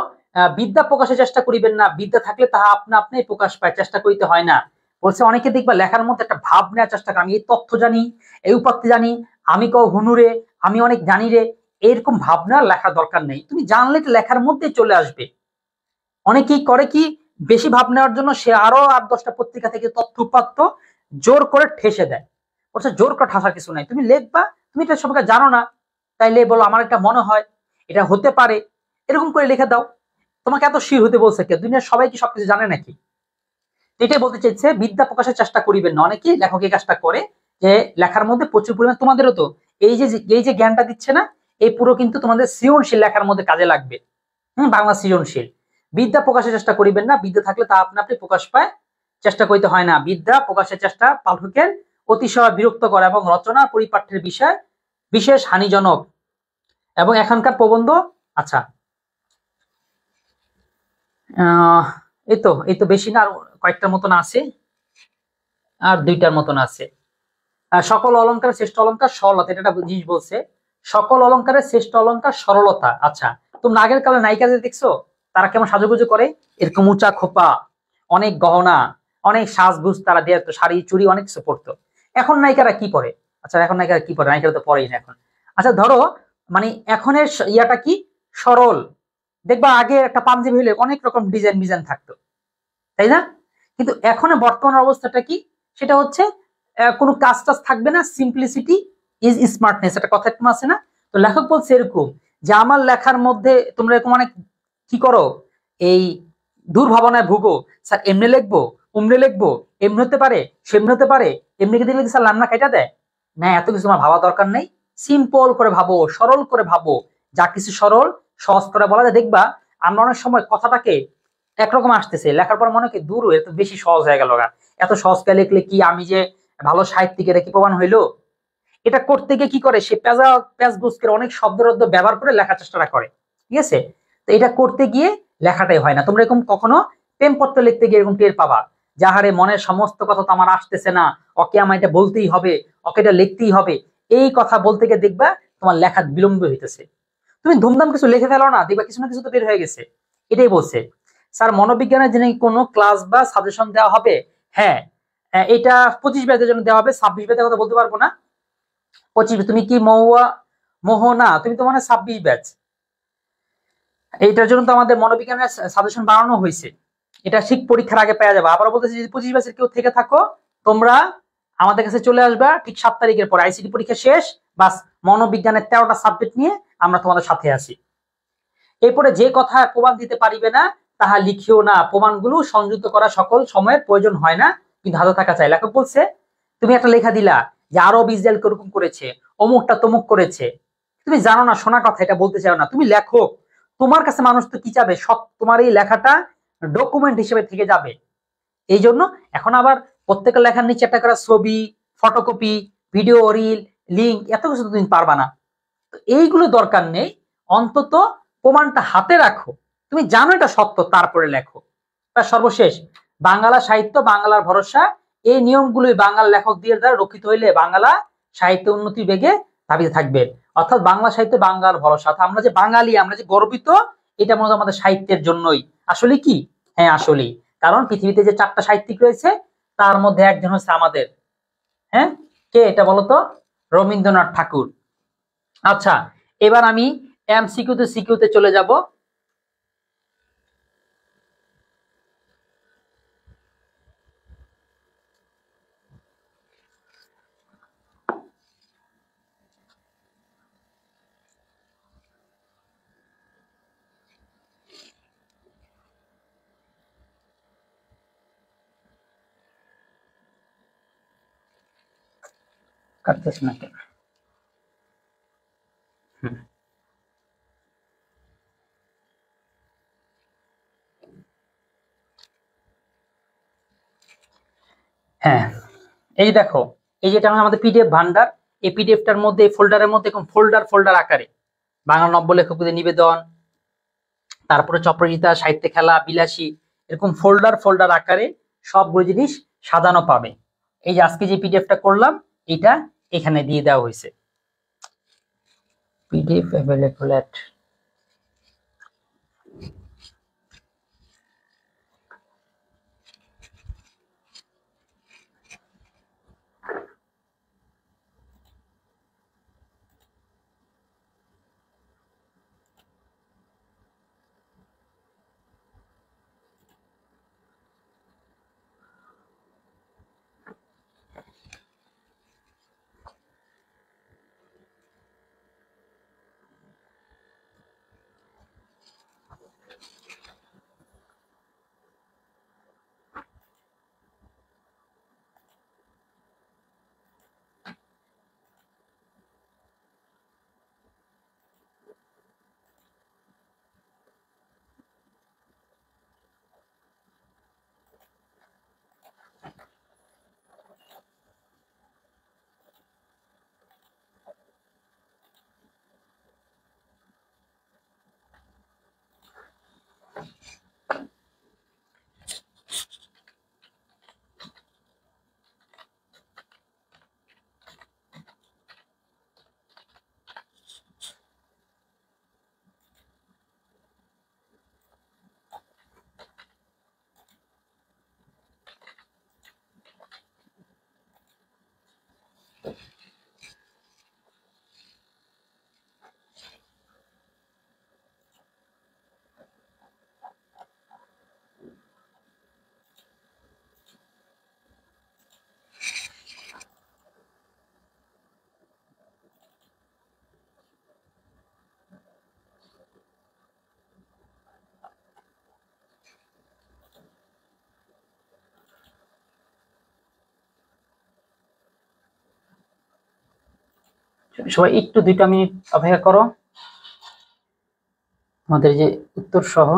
বিদ্যা প্রকাশের চেষ্টা করিবেন না, বিদ্যা থাকলে তাহা আপনা আপনি প্রকাশ পায়, চেষ্টা করিতে হয় না। বলছে অনেকে দেখবা লেখার মধ্যে একটা ভাব নেওয়ার চেষ্টা করে, আমি এই তথ্য জানি, এই উপাত্তি জানি, আমি কও হুনুরে, আমি অনেক জানি রে, এরকম ভাবনা লেখা দরকার নেই, তুমি জানলে লেখার মধ্যে চলে আসবে। অনেকেই করে কি, বেশি ভাব নেওয়ার জন্য সে আরো 8-10টা পত্রিকা থেকে তথ্য উপাত্ত জোর করে ঠেসে দেয়। বলছে জোর করে ঠাসার কিছু নাই, তুমি লিখবা, তুমি এটা সবাইকে জানো না, তাইলে বলো আমার এটা মনে হয়, এটা হতে পারে, এরকম করে লিখে দাও। তোমাকে এত শির হতে বলছে কে? দুনিয়ার সবাই কি সবকিছু জানে নাকি? এটাই বলতে চাইছে, বিদ্যা প্রকাশের চেষ্টা করিবেন না। অনেকেই লেখক এই কাজটা করে, যে লেখার মধ্যে প্রচুর পরিমাণ, তোমাদেরও তো এই যে জ্ঞানটা দিচ্ছে না, এই পুরো কিন্তু তোমাদের সৃজনশীল লেখার মধ্যে কাজে লাগবে। বাংলা সৃজনশীল। বিদ্যা প্রকাশের চেষ্টা করিবেন না, বিদ্যা থাকলে তা আপনা আপনি প্রকাশ পায়, চেষ্টা করিতে হয় না। বিদ্যা প্রকাশের চেষ্টা পাঠকের অতিশয় বিরক্ত করে এবং রচনা পরিপাঠ্যের বিষয় বিশেষ হানিজনক। এবং এখনকার প্রবন্ধ, আচ্ছা এই তো বেশি না, আর কয়েকটার মতন আছে। আর দুইটার মতন আছে। সকল অলংকারের শ্রেষ্ঠ অলংকার সরলতা, এটা একটা জিনিস বলছে। সকল অলংকারের শ্রেষ্ঠ অলংকার সরলতা। আচ্ছা, তুমি আগের কালে নায়িকাদের দেখছো তারা কেমন সাজুগুজু করে? এরকম উঁচা খোপা, অনেক গহনা, অনেক সাজগুজ তারা দিয়ে, তো শাড়ি চুড়ি অনেক কিছু পরতো। এখন নায়িকারা কি পরে? আচ্ছা, এখন নায়িকারা কি পরে? নায়িকারা তো পরেই না এখন। আচ্ছা ধরো, মানে এখনের ইয়াটা কি সরল, দেখবা আগে একটা পাঞ্জাবি হলে অনেক রকম ডিজাইন ডিজাইন থাকতো, তাই না? কিন্তু এখন বর্তমান অবস্থাটা কি? সেটা হচ্ছে কোনো কাজ টাজ থাকবে না, সিম্পলিসিটি ইজ স্মার্টনেস, একটা কথা একটু আছে না? তো লেখক বলছে এরকম যে আমার লেখার মধ্যে তোমরা এরকম অনেক কি করো, এই দুর্ভাবনায় ভুগো, স্যার এমনি লিখবো, উমনে লিখবো, এমনি হতে পারে, সেমনি হতে পারে, এমনি কি দিলে স্যার লামনা কেটে দেয় না, এত কিছু তোমার ভাবা দরকার নেই। সিম্পল করে ভাবো, সরল করে ভাবো, যা কিছু সরল সহজ করে বলা যায়। দেখবা আমরা অনেক সময় কথাটাকে একরকম আসতেছে, লেখার পর মনে হয় দূর এত বেশি সহজ হয়ে গেল, এত সহজ করে লিখলে কি আমি যে ভালো সাহিত্যিক এটা কি প্রমাণ হইলো? এটা করতে গিয়ে কি করে সে প্যাজ গুজ করে অনেক শব্দরদ্ধ ব্যবহার করে লেখার চেষ্টাটা করে, ঠিক আছে? তো এটা করতে গিয়ে লেখাটাই হয় না। তোমরা এরকম কখনো প্রেমপত্র লিখতে গিয়ে এরকম টের পাবা, যাহারে মনের সমস্ত কথা তো আমার আসতেছে না, ওকে আমার এটা বলতেই হবে, ওকে এটা লিখতেই হবে, এই কথা বলতে গিয়ে দেখবা তোমার লেখা বিলম্ব হইতেছে। তুমি ধুমধাম কিছু লিখে ফেলো না, দেখবা কিছু না কিছু তো বের হয়ে গেছে। এটাই বলছে স্যার। মনোবিজ্ঞানের জন্য কোনো ক্লাস বা সাজেশন দেওয়া হবে? হ্যাঁ, এটা 25 ব্যাচের জন্য দেওয়া হবে। 26 ব্যাচের কথা বলতে পারবো না। 25, তুমি কি মহুয়া মোহনা, তুমি তো মানে 26 ব্যাচ। এইটার জন্য তো আমাদের মনোবিজ্ঞানের সাজেশন বানানো হয়েছে, এটা ঠিক পরীক্ষার আগে পেয়ে যাবে। আবার বলতেছি যদি 25 ব্যাচের কেউ থেকে থাকো, তোমরা আমাদের কাছে চলে আসবা ঠিক 7 তারিখের পর, আইসিটি পরীক্ষা শেষ, বাস মনোবিজ্ঞানের 13টা সাবজেক্ট নিয়ে আমরা তোমাদের সাথে আছি। এরপরে যে কথা প্রমাণ দিতে পারিবে না তাহা লিখিও না, প্রমাণগুলো সংযুক্ত করা সকল সময়ের প্রয়োজন হয় না, কিন্তু হাতে থাকা চাই। লেখক বলছে তুমি একটা লেখা দিলা যে আরব ইসরায়েল কিরকম করেছে, অমুকটা তমুক করেছে, তুমি জানো না, শোনা কথা, এটা বলতে চাও না, তুমি লেখক, তোমার কাছে মানুষ তো কি চাবে, সব তোমার এই লেখাটা ডকুমেন্ট হিসেবে থেকে যাবে। এই জন্য এখন আবার প্রত্যেকের লেখার নিচে একটা করে ছবি, ফটোকপি, ভিডিও রিল, লিঙ্ক, এত কিছু তুমি পারবা না। তো এইগুলো দরকার নেই, অন্তত প্রমাণটা হাতে রাখো, তুমি জানো এটা সত্য, তারপরে লেখো। তা সর্বশেষ, বাংলা সাহিত্য বাংলার ভরসা, এই নিয়মগুলোই বাংলার লেখকদের দ্বারা রক্ষিত হইলে বাংলা সাহিত্য উন্নতি বেগে ধাবিত থাকবে। অর্থাৎ বাংলা সাহিত্য বাংলার ভরসা, অর্থাৎ আমরা যে বাঙালি, আমরা যে গর্বিত, এটা মূলত আমাদের সাহিত্যের জন্যই। আসলে কি? হ্যাঁ আসলেই। কারণ পৃথিবীতে যে 4টা সাহিত্যিক রয়েছে তার মধ্যে একজন হচ্ছে আমাদের। হ্যাঁ, কে এটা বলতো? রবীন্দ্রনাথ ঠাকুর। আচ্ছা, এবার আমি সিকিউতে চলে যাব। কাটতেছ না কেন? হুম। হ্যাঁ, এই যে দেখো, এই যেটা আমাদের পিডিএফ ভান্ডার, এই পিডিএফটার মধ্যে ফোল্ডারের মধ্যে ফোল্ডার ফোল্ডার আকারে বাংলা নব্য লেখকদের নিবেদন, তারপরে চপ্রজিতা, সাহিত্যে খেলা, বিলাসী, এরকম ফোল্ডার ফোল্ডার আকারে সবগুলো জিনিস সাজানো পাবে। এই যে আজকে যে পিডিএফটা করলাম, এটা এখানে দিয়ে দেওয়া হয়েছে। পিডিএফ অ্যাভেলেবল এট, সবাই একটু 2টা মিনিট অপেক্ষা করো, আমাদের যে উত্তর সহ।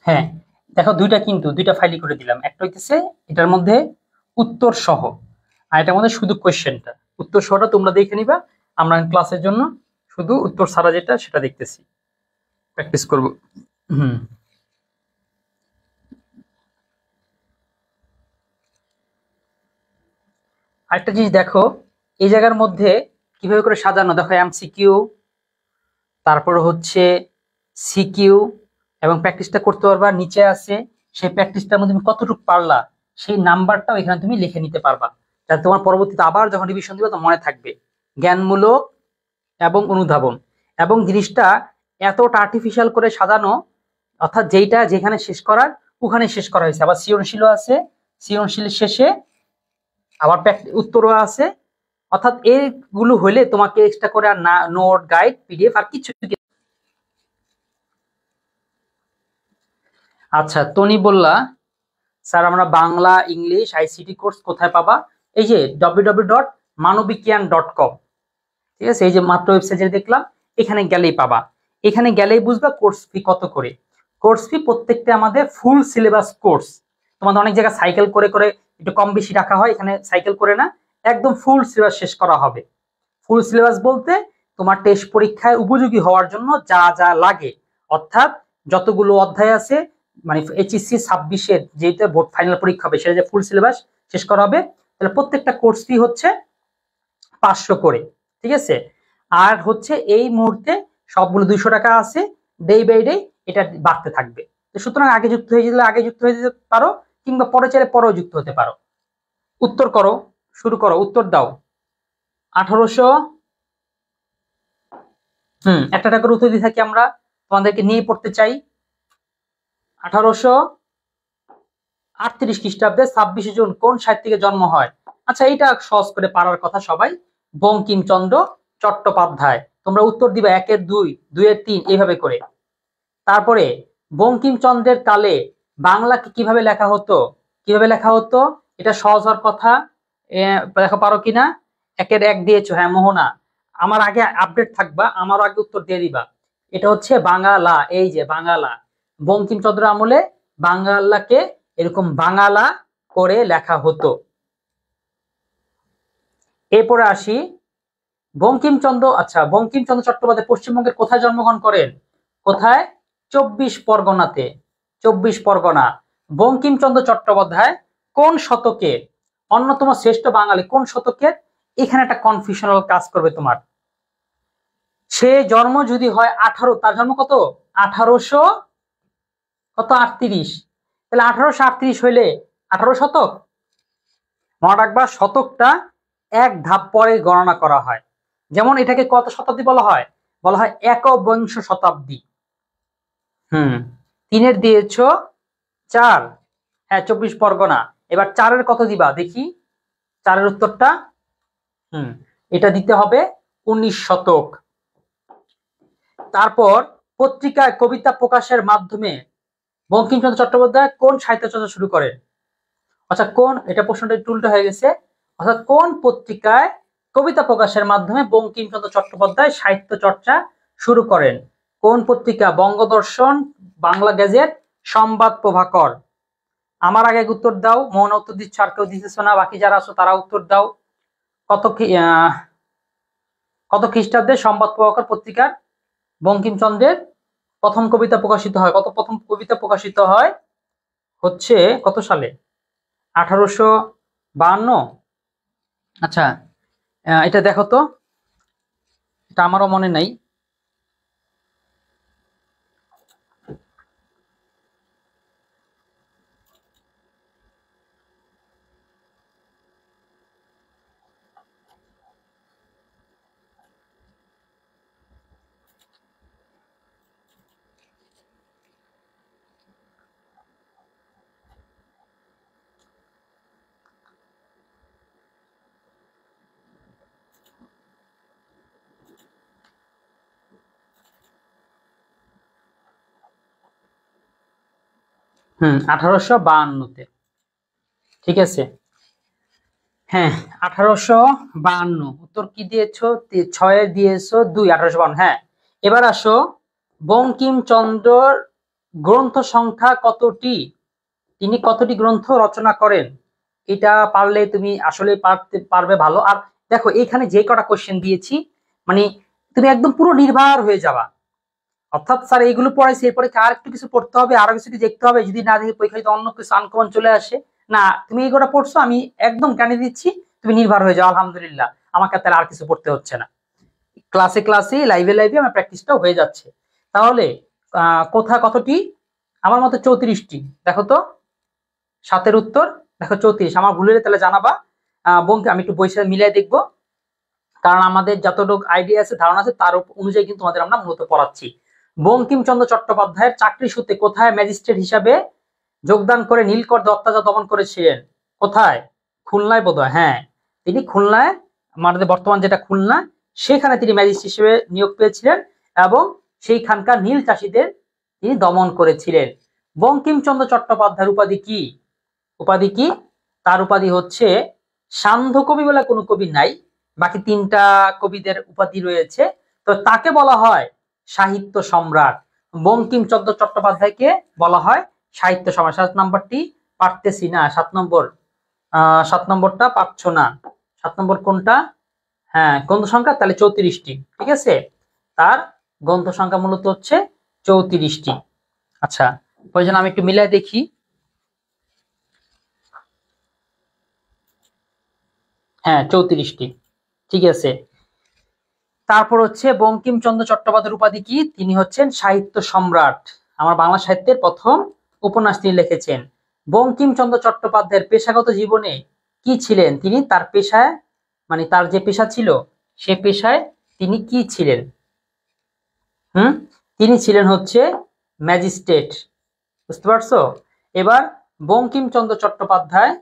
হ্যাঁ, দেখো দুইটা ফাইলই করে দিলাম। একটা হইতেছে এটার মধ্যে উত্তর সহ, আর এটার মধ্যে শুধু কোয়েশ্চেনটা। উত্তর সহটা তোমরা দেখে নিবা, আমরা ক্লাসের জন্য শুধু উত্তর ছাড়া যেটা সেটা দেখতেছি, প্র্যাকটিস করব। হুম, আরেকটা জিনিস দেখো, এই জায়গার মধ্যে কিভাবে করে সাজানো, দেখো এমসিকিউ, তারপর হচ্ছে সিকিউ, এবং প্র্যাকটিসটা করতে পারবা নিচে আছে। সেই প্র্যাকটিসটার মধ্যে তুমি কতটুকু পারলা সেই নাম্বারটাও এখানে তুমি লিখে নিতে পারবা, যাতে তোমার পরবর্তীতে আবার যখন রিভিশন দিবা তো মনে থাকবে। জ্ঞানমূলক এবং অনুধাবন, এবং জিনিসটা এতটা আর্টিফিশিয়াল করে সাজানো, অর্থাৎ যেইটা যেখানে শেষ করার ওখানে শেষ করা হয়েছে। আবার সৃজনশীলও আছে, সৃজনশীলের শেষে আবার উত্তরও আছে। অর্থাৎ এইগুলো হলে তোমাকে এক্সট্রা করে আর না নোট গাইড পিডিএফ আর কিছু। আচ্ছা, তনি বললা স্যার আমরা বাংলা ইংলিশ আইসিটি কোর্স কোথায় পাবা? এই যে www.মানবিকিয়ান.com, ঠিক আছে, এই যে মাত্র ওয়েবসাইটে দেখলাম, এখানে গেলেই পাবা। এখানে গেলেই বুঝবা কোর্স ফি কত করে। কোর্স ফি প্রত্যেকটা আমাদের ফুল সিলেবাস কোর্স। তোমাদের অনেক জায়গায় সাইকেল করে করে একটু কম বেশি রাখা হয়, এখানে সাইকেল করে না, একদম ফুল সিলেবাস শেষ করা হবে। ফুল সিলেবাস বলতে তোমার টেস্ট পরীক্ষায় উপযোগী হওয়ার জন্য যা যা লাগে, অর্থাৎ যতগুলো অধ্যায় আছে, মানে এইচএসসি 26-এর যেটা বোর্ড ফাইনাল পরীক্ষা হবে সেটা যে ফুল সিলেবাস শেষ করা হবে। তাহলে প্রত্যেকটা কোর্স ফি হচ্ছে 500 করে, ঠিক আছে। আর হচ্ছে এই মুহূর্তে সবগুলো 200 টাকা আছে, ডে বাই ডে এটা বাড়তে থাকবে। তো সুতরাং আগে যুক্ত হয়ে যেতে আগে যুক্ত হয়ে যেতে পারো, কিংবা পরে চাইলে পরেও যুক্ত হতে পারো। উত্তর করো, শুরু করো, উত্তর দাও। 1800, একটা করে উত্তর দিয়ে থাকি আমরা, তোমাদেরকে নিয়ে পড়তে চাই। 1838 খ্রিস্টাব্দে 26 জুন কোন সাহিত্যিকের জন্ম হয়? আচ্ছা, এইটা সহজ করে পারার কথা সবাই, বঙ্কিমচন্দ্র চট্টোপাধ্যায়। তোমরা উত্তর দিবা 1-এর 2, 2-এর 3 এইভাবে করে। তারপরে বঙ্কিমচন্দ্রের কালে বাংলাকে কিভাবে লেখা হতো? কিভাবে লেখা হতো এটা সহজ হওয়ার কথা, দেখো পারো কিনা। 1-এর 1 দিয়েছো, হ্যাঁ মোহনা, আমার আগে আপডেট থাকবা, আমার আগে উত্তর দিয়ে দিবা। এটা হচ্ছে বাঙালা, এই যে বাঙালা, বঙ্কিমচন্দ্র আমলে বাংলাকে এরকম বাঙালা করে লেখা হতো। এরপরে আসি বঙ্কিমচন্দ্র। আচ্ছা, বঙ্কিমচন্দ্র চট্টোপাধ্যায় পশ্চিমবঙ্গের কোথায় জন্মগ্রহণ করেন? কোথায়? 24 পরগনাতে। 24 পরগনা। বঙ্কিমচন্দ্র চট্টোপাধ্যায় কোন শতকে অন্যতম শ্রেষ্ঠ বাঙালি? কোন শতকের? এখানে একটা কনফিউশনাল কাজ করবে তোমার। সে জন্ম যদি হয় 18, তার জন্ম কত? 1800 কত? 38। তাহলে 1838 হইলে 18 শতক। মনে রাখবা শতকটা এক ধাপ পরে গণনা করা হয়। যেমন এটাকে কত শতাব্দী বলা হয়? বলা হয় একবিংশ শতাব্দী। তিনের দিয়েছ 4, হ্যাঁ 24 পরগনা। এবার 4-এর কত দিবা দেখি, 4-এর উত্তরটা এটা দিতে হবে 19 শতক। তারপর পত্রিকায় কবিতা প্রকাশের মাধ্যমে বঙ্কিমচন্দ্র চট্টোপাধ্যায় কোন সাহিত্য চর্চা শুরু করেন? আচ্ছা কোন, এটা প্রশ্নটা একটু উল্টো হয়ে গেছে, অর্থাৎ কোন পত্রিকায় কবিতা প্রকাশের মাধ্যমে বঙ্কিমচন্দ্র চট্টোপাধ্যায় সাহিত্য চর্চা শুরু করেন? কোন পত্রিকা? বঙ্গদর্শন, বাংলা গেজেট, সংবাদ প্রভাকর। আমার আগে উত্তর দাও, মৌন উত্তর দিচ্ছ, আর কেউ দিতেছ না, বাকি যারা আছো তারা উত্তর দাও। কত খ্রিস্টাব্দে সংবাদ প্রভাকর পত্রিকার বঙ্কিমচন্দ্রের প্রথম কবিতা প্রকাশিত হয়? প্রথম কবিতা প্রকাশিত হয় হচ্ছে কত সালে? 1852। আচ্ছা এটা দেখো তো, এটা আমারও মনে নাই। হুম, 1852-তে। ঠিক আছে, হ্যাঁ 1852। উত্তর কি দিয়েছো? 6 দিয়েছো 2, 1852। হ্যাঁ, এবার আসো, বঙ্কিমচন্দ্রর গ্রন্থ সংখ্যা কতটি? তিনি কতটি গ্রন্থ রচনা করেন? এটা পারলে তুমি আসলে পারবে ভালো। আর দেখো এখানে যে কটা কোশ্চেন দিয়েছি, মানে তুমি একদম পুরো নির্ভর হয়ে যাবা। অর্থাৎ স্যার এইগুলো পড়াইছে, এরপরে আর একটু কিছু পড়তে হবে, আরো কিছু দেখতে হবে, যদি না দেখে পরীক্ষায় অন্য কিছু আনকমন চলে আসে। না, তুমি এইগুলো পড়ছো, আমি একদম জানিয়ে দিচ্ছি, তুমি নির্ভর হয়ে যাও। আলহামদুলিল্লাহ, আমাকে তাহলে আর কিছু পড়তে হচ্ছে না। ক্লাসে ক্লাসে, লাইভে লাইভে আমার প্র্যাকটিসটাও হয়ে যাচ্ছে। তাহলে কতটি? আমার মতে 34টি। দেখো তো, 7-এর উত্তর দেখো 34। আমার ভুল হলে তাহলে জানাবা। আমি একটু বইয়ের সাথে মিলাই দেখবো, কারণ আমাদের যতটুকু আইডিয়া আছে, ধারণা আছে, তার অনুযায়ী কিন্তু আমাদের আমরা মূলত পড়াচ্ছি। বঙ্কিমচন্দ্র চট্টোপাধ্যায়ের চাকরি সূত্রে কোথায় ম্যাজিস্ট্রেট হিসাবে যোগদান করে নীলকর অত্যাচার দমন করেছিলেন? কোথায়? খুলনায় বোধহয়। হ্যাঁ, তিনি খুলনায়, আমাদের বর্তমান যেটা খুলনা, সেখানে তিনি ম্যাজিস্ট্রেট হিসেবে নিয়োগ পেয়েছিলেন এবং সেইখানকার নীল চাষীদের তিনি দমন করেছিলেন। বঙ্কিমচন্দ্র চট্টোপাধ্যায়ের উপাধি কি? উপাধি কি? তার উপাধি হচ্ছে সান্ধ্য কবি বলে কোনো কবি নাই, বাকি 3টা কবিদের উপাধি রয়েছে। তো তাকে বলা হয় সাহিত্য সম্রাট। বঙ্কিমচন্দ্র চট্টোপাধ্যায়কে বলা হয় সাহিত্য সম্রাট। 7 নম্বরটি পারতেছি না, 7 নম্বর, 7 নম্বরটা পাচ্ছ না। 7 নম্বর কোনটা? হ্যাঁ, গ্রন্থ সংখ্যা তাহলে 34টি। ঠিক আছে, তার গ্রন্থ সংখ্যা মূলত হচ্ছে 34টি। আচ্ছা, প্রয়োজন আমি একটু মিলাই দেখি। হ্যাঁ 34টি। ঠিক আছে, তারপর হচ্ছে বঙ্কিমচন্দ্র চট্টোপাধ্যায়ের উপাধি কি? তিনি হচ্ছেন সাহিত্য সম্রাট। আমার বাংলা সাহিত্যের প্রথম উপন্যাস তিনি লিখেছেন। বঙ্কিমচন্দ্র চট্টোপাধ্যায়ের পেশাগত জীবনে কি ছিলেন? তিনি তার পেশায়, মানে তার যে পেশা ছিল, সে পেশায় তিনি কি ছিলেন? তিনি ছিলেন হচ্ছে ম্যাজিস্ট্রেট। বুঝতে পারছো? এবার বঙ্কিমচন্দ্র চট্টোপাধ্যায়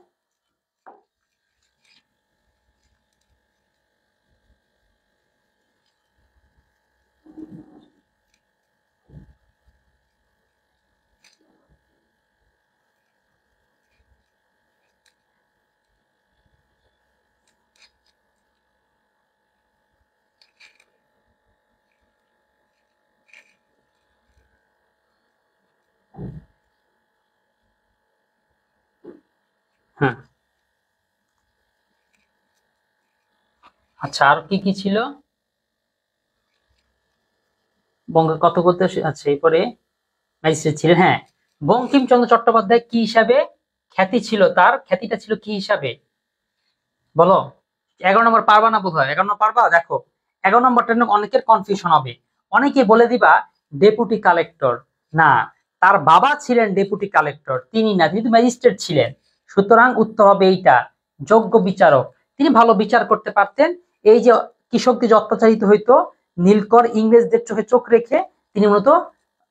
আচ্ছা, আর কি কি ছিল? বঙ্গ কত করতে, আচ্ছা এরপরে ম্যাজিস্ট্রেট ছিলেন। হ্যাঁ, বঙ্কিমচন্দ্র চট্টোপাধ্যায় কি হিসাবে খ্যাতি ছিল? তার খ্যাতিটা ছিল কি হিসাবে বলো? 11 নম্বর পারবা না বোধ হয়। 11 নম্বর পারবা? দেখো 11 নম্বরটা অনেকের কনফিউশন হবে, অনেকে বলে দিবা ডেপুটি কালেক্টর। না, তার বাবা ছিলেন ডেপুটি কালেক্টর, তিনি না, তিনি তো ম্যাজিস্ট্রেট ছিলেন। সুতরাং উত্তর হবে এইটা, যোগ্য বিচারক। তিনি ভালো বিচার করতে পারতেন। এই যে কৃষকদের যে অত্যাচারিত হইতো, নীলকর ইংরেজদের চোখে চোখ রেখে তিনি মূলত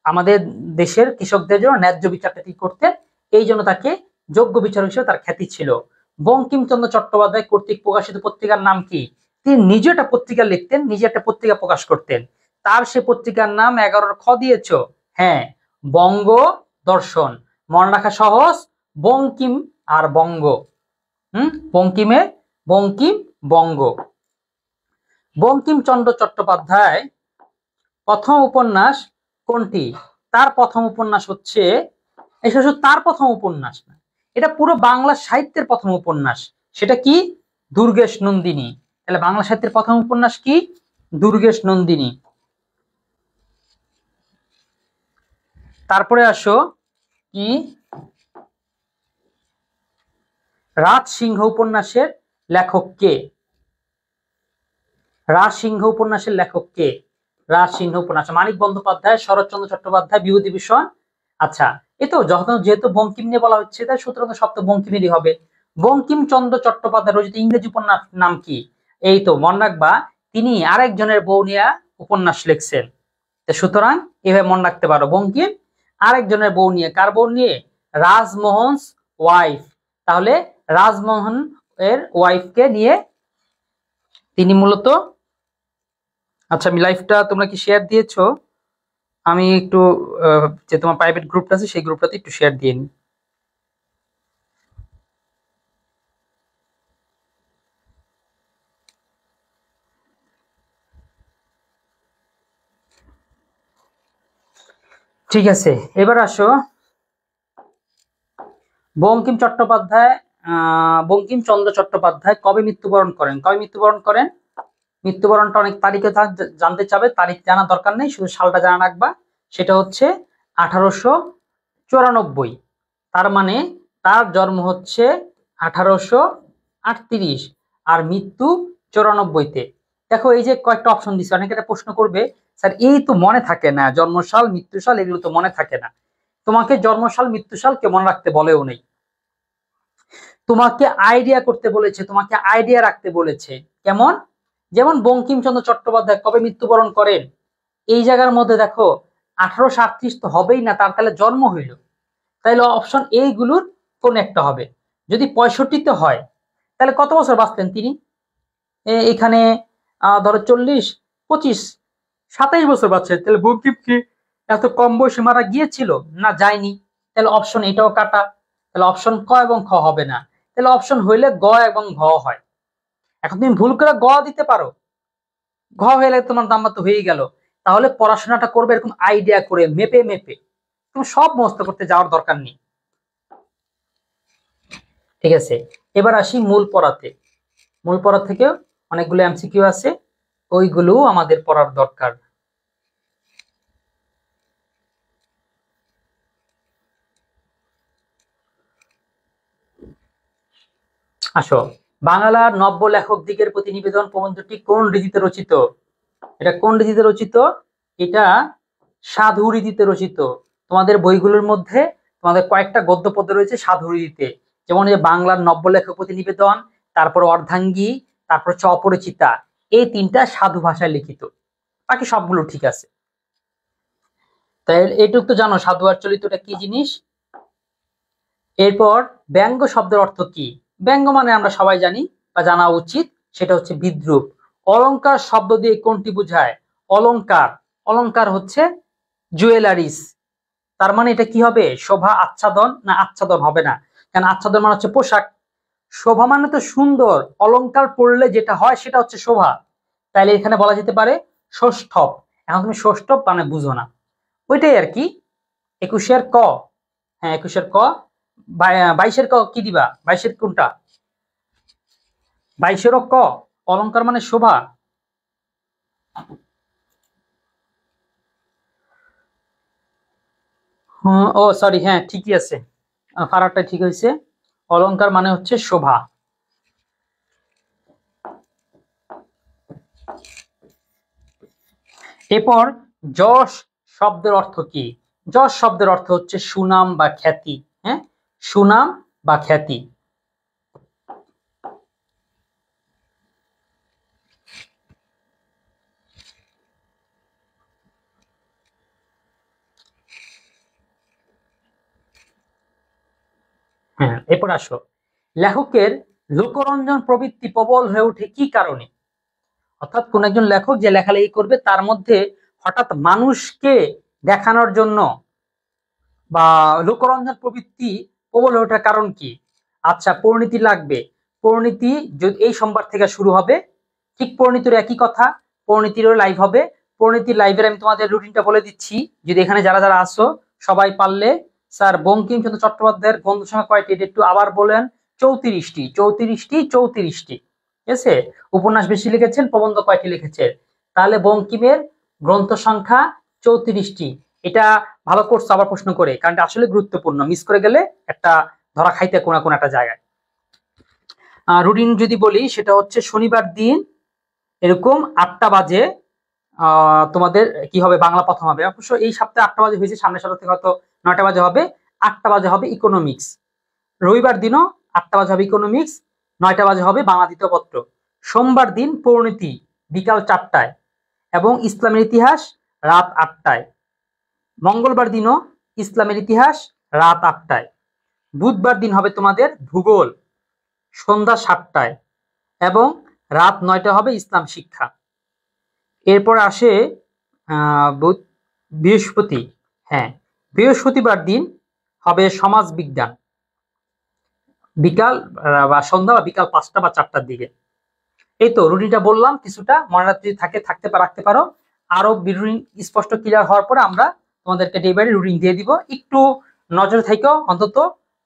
আমাদের দেশের কৃষকদের জন্য ন্যায্য বিচারটা ঠিক করতেন। এই জন্য তাকে যোগ্য বিচারক হিসেবে তার খ্যাতি ছিল। বঙ্কিমচন্দ্র চট্টোপাধ্যায় কর্তৃক প্রকাশিত পত্রিকার নাম কি? তিনি নিজে একটা পত্রিকা লিখতেন, নিজে একটা পত্রিকা প্রকাশ করতেন। তার সে পত্রিকার নাম 11 খ দিয়েছ, হ্যাঁ, বঙ্গ দর্শন। মনে রাখা সহজ, বঙ্কিম আর বঙ্গ। বঙ্কিমে বঙ্কিম, বঙ্গ। বঙ্কিমচন্দ্র চট্টোপাধ্যায় প্রথম উপন্যাস কোনটি? তার প্রথম উপন্যাস হচ্ছে, এটা শুধু তার প্রথম উপন্যাস না, এটা পুরো বাংলা সাহিত্যের প্রথম উপন্যাস। সেটা কি? দুর্গেশ নন্দিনী। তাহলে বাংলা সাহিত্যের প্রথম উপন্যাস কি? দুর্গেশ নন্দিনী। তারপরে আসো কি, রাজসিংহ উপন্যাসের লেখক কে? রাজসিংহ উপন্যাসের লেখক কে? রাজসিংহ উপন্যাস মানিক বন্দ্যোপাধ্যায়, শরৎচন্দ্র চট্টোপাধ্যায়, বিভূতিভূষণ। আচ্ছা, এই তো যেহেতু বঙ্কিম নিয়ে বলা হচ্ছে, তাই সুতরাং সব তো বঙ্কিমেরই হবে। বঙ্কিমচন্দ্র চট্টোপাধ্যায় রচিত ইংরেজি উপন্যাস নাম কি? এই তো মনে রাখবা, তিনি আরেকজনের বউ নিয়ে উপন্যাস লিখছেন। সুতরাং এভাবে মনে রাখতে পারো, বঙ্কিম আরেকজনের বউ নিয়ে। কার বউ নিয়ে? রাজমোহনস ওয়াইফ। তাহলে রাজমোহন এর ওয়াইফকে নিয়ে তিনি মূলত। আচ্ছা, আমি লাইভটা তোমরা কি শেয়ার দিয়েছো? আমি একটু যে তোমার প্রাইভেট গ্রুপটা আছে সেই গ্রুপটাতে একটু শেয়ার দিয়ে নিই। ঠিক আছে, এবার আসো, বঙ্কিমচন্দ্র চট্টোপাধ্যায় কবে মৃত্যুবরণ করেন? কবে মৃত্যুবরণ করেন? মৃত্যুবরণটা অনেক তারিখে জানতে চাবে, তারিখ জানা দরকার নেই, শুধু সালটা জানা রাখবা। সেটা হচ্ছে 1894। তার মানে তার জন্ম হচ্ছে 1838 আর মৃত্যু 94-তে। দেখো, এই যে কয়েকটা অপশন দিচ্ছে, অনেকে একটা প্রশ্ন করবে, স্যার এই তো মনে থাকে না, জন্মসাল মৃত্যুসাল এগুলো তো মনে থাকে না। তোমাকে জন্মসাল মৃত্যুসাল কে মনে রাখতে বলেও নেই, তোমাকে আইডিয়া করতে বলেছে, তোমাকে আইডিয়া রাখতে বলেছে। কেমন? যেমন বঙ্কিমচন্দ্র চট্টোপাধ্যায় কবে মৃত্যুবরণ করেন, এই জায়গার মধ্যে দেখো 1838 তো হবেই না, তার তাহলে জন্ম হইল, তাহলে অপশন এইগুলোর কোন একটা হবে। যদি 65-তে হয় তাহলে কত বছর বাঁচতেন তিনি? এখানে ধরো 40, 25, 27 বছর বাঁচছেন। তাহলে বঙ্কিম কি এত কম বয়সে মারা গিয়েছিল? না, যায়নি। তাহলে অপশন এটাও কাটা। তাহলে অপশন ক এবং খ হবে না। তাহলে অপশন হইলে গ এবং ঘ হয়। এখন তুমি ভুল করে গ দিতে পারো, ঘ হইলে তোমার নাম্বার তো হয়ে গেল। তাহলে পড়াশোনাটা করবে এরকম আইডিয়া করে, মেপে মেপে। তুমি সব মুখস্থ করতে যাওয়ার দরকার নেই। ঠিক আছে, এবার আসি মূল পড়াতে। মূল পড়া থেকে অনেকগুলো এমসিকিউ আছে, ওইগুলো আমাদের পড়ার দরকার। আসো, বাংলার নব্য লেখক দিগের প্রতি নিবেদন প্রবন্ধটি কোন রীতিতে রচিত? এটা কোন রীতিতে রচিত? এটা সাধু রীতিতে রচিত। তোমাদের বইগুলোর মধ্যে তোমাদের কয়েকটা গদ্য পদ্য রয়েছে সাধু রীতিতে, যেমন এই বাংলার নব্য লেখক প্রতি নিবেদন, তারপর অর্ধাঙ্গী, তারপর হচ্ছে অপরিচিতা। এই তিনটা সাধু ভাষায় লিখিত, বাকি সবগুলো ঠিক আছে। তাই এইটুক তো জানো সাধু আর চলিতটা কি জিনিস। এরপর ব্যঙ্গ শব্দের অর্থ কি? ব্যঙ্গ মানে আমরা সবাই জানি বা জানা উচিত, সেটা হচ্ছে বিদ্রূপ। অলংকার শব্দ দিয়ে কোনটি বোঝায়? অলংকার, অলংকার হচ্ছে জুয়েলারিস। তার মানে এটা কি হবে? শোভা আচ্ছাদন? না, আচ্ছাদন হবে না, কারণ আচ্ছাদন মানে হচ্ছে পোশাক। শোভা মানে তো সুন্দর, অলংকার পড়লে যেটা হয় সেটা হচ্ছে শোভা। তাইলে এখানে বলা যেতে পারে ষষ্ঠব। এখন তুমি ষষ্ঠব মানে বুঝো না, ওইটাই আর কি। 21-এর ক, হ্যাঁ 21-এর ক। 22-এর ক কি দিবা? 22-এর কোনটা? 22-এরও ক, অলংকার মানে শোভা। ও সরি, হ্যাঁ ঠিকই আছে, ফারাকটা ঠিক হয়েছে। অলংকার মানে হচ্ছে শোভা। এরপর যশ শব্দের অর্থ কি? যশ শব্দের অর্থ হচ্ছে সুনাম বা খ্যাতি। হ্যাঁ, সুনাম বা খ্যাতি। হ্যাঁ, এরপর আসো, লেখকের লোকরঞ্জন প্রবৃত্তি প্রবল হয়ে ওঠে কি কারণে? অর্থাৎ কোন একজন লেখক যে লেখালেখি করবে তার মধ্যে হঠাৎ মানুষকে দেখানোর জন্য বা লোকরঞ্জন প্রবৃত্তি প্রবল হয়ে ওঠার কারণ কি? আচ্ছা, পরিণতি লাগবে। পরিণতি যদি এই সোমবার থেকে শুরু হবে, ঠিক পরিণতির একই কথা, পরিণতিরও লাইভ হবে। পরিণতির লাইভের আমি তোমাদের রুটিনটা বলে দিচ্ছি, যদি এখানে যারা যারা আসো সবাই পারলে। স্যার বঙ্কিমচন্দ্র চট্টোপাধ্যায়ের গ্রন্থ সংখ্যা কয়টি এটা একটু আবার বলেন। 34টি 34টি 34টি। ঠিক আছে, উপন্যাস বেশি লিখেছেন, প্রবন্ধ কয়টি লিখেছেন? তাহলে বঙ্কিমের গ্রন্থ সংখ্যা 34টি। এটা ভালো করছো আবার প্রশ্ন করে, কারণ এটা আসলে গুরুত্বপূর্ণ, মিস করে গেলে একটা ধরা খাইতে কোন একটা জায়গায়। রুটিন যদি বলি সেটা হচ্ছে শনিবার দিন এরকম 8টা বাজে তোমাদের কি হবে, বাংলা প্রথম হবে। অবশ্য এই সপ্তাহে 8টা বাজে হয়েছে, সামনের সপ্তাহ থেকে হয়তো 9টা বাজে হবে। 8টা বাজে হবে ইকোনমিক্স। রবিবার দিনও 8টা বাজে হবে ইকোনমিক্স, 9টা বাজে হবে বাংলা দ্বিতীয় পত্র। সোমবার দিন পরিণতি বিকাল 4টায় এবং ইসলামের ইতিহাস রাত 8টায়। মঙ্গলবার দিনও ইসলামের ইতিহাস রাত 8টায়। বুধবার দিন হবে তোমাদের ভূগোল সন্ধ্যা 7টায় এবং রাত 9টা হবে ইসলাম শিক্ষা। এরপর আসে বৃহস্পতি। হ্যাঁ, বৃহস্পতিবার দিন হবে সমাজ বিজ্ঞান বিকাল বা সন্ধ্যা বা বিকাল 5টা বা 4টার দিকে। এই তো রুটিনটা বললাম, কিছুটা মনে রাখতে পারো। আরো রুটিন স্পষ্ট ক্লিয়ার হওয়ার পরে আমরা তোমাদেরকে ডে বাই ডে রুটিন দিয়ে দিব। একটু নজরে থাইকো, অন্তত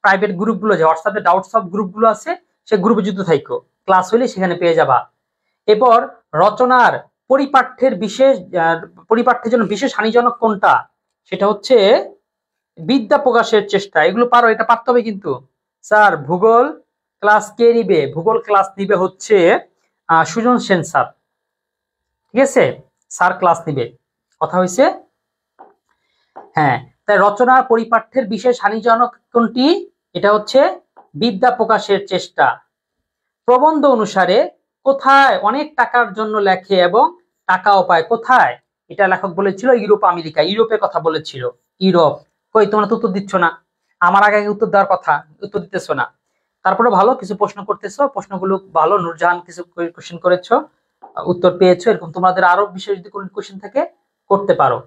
প্রাইভেট গ্রুপগুলো যে হোয়াটসঅ্যাপে ডাউট সব গ্রুপগুলো আছে সে গ্রুপে যুক্ত থাইকো, ক্লাস হলে সেখানে পেয়ে যাবা। এরপর রচনার পরিপাঠ্যের জন্য বিশেষ হানিজনক কোনটা? সেটা হচ্ছে বিদ্যা প্রকাশের চেষ্টা। এগুলো পারো, এটা পারতে হবে কিন্তু। স্যার ভূগোল ক্লাস কে নিবে? ভূগোল ক্লাস নিবে হচ্ছে সুজন সেন স্যার। ঠিক আছে, স্যার ক্লাস নিবে, কথা হয়েছে। হ্যাঁ, তাই রচনার পরিপাঠ্যের বিশেষ হানিজনক কোনটি? এটা হচ্ছে বিদ্যা প্রকাশের চেষ্টা। প্রবন্ধ অনুসারে কোথায় অনেক টাকার জন্য লেখে এবং টাকাও পায়? কোথায়? এটা লেখক বলেছিল ইউরোপ আমেরিকা, ইউরোপের কথা বলেছিল। ইউরোপ। কই তোমরা তো উত্তর দিচ্ছ না, আমার আগে উত্তর দেওয়ার কথা, উত্তর দিতেছো না। তারপরে ভালো কিছু প্রশ্ন করতেছো, প্রশ্নগুলো ভালো। নূরজাহান কিছু কোশ্চেন করেছো, উত্তর পেয়েছো। এরকম তোমাদের আরো বিশেষ যদি কোনো কোশ্চেন থাকে করতে পারো।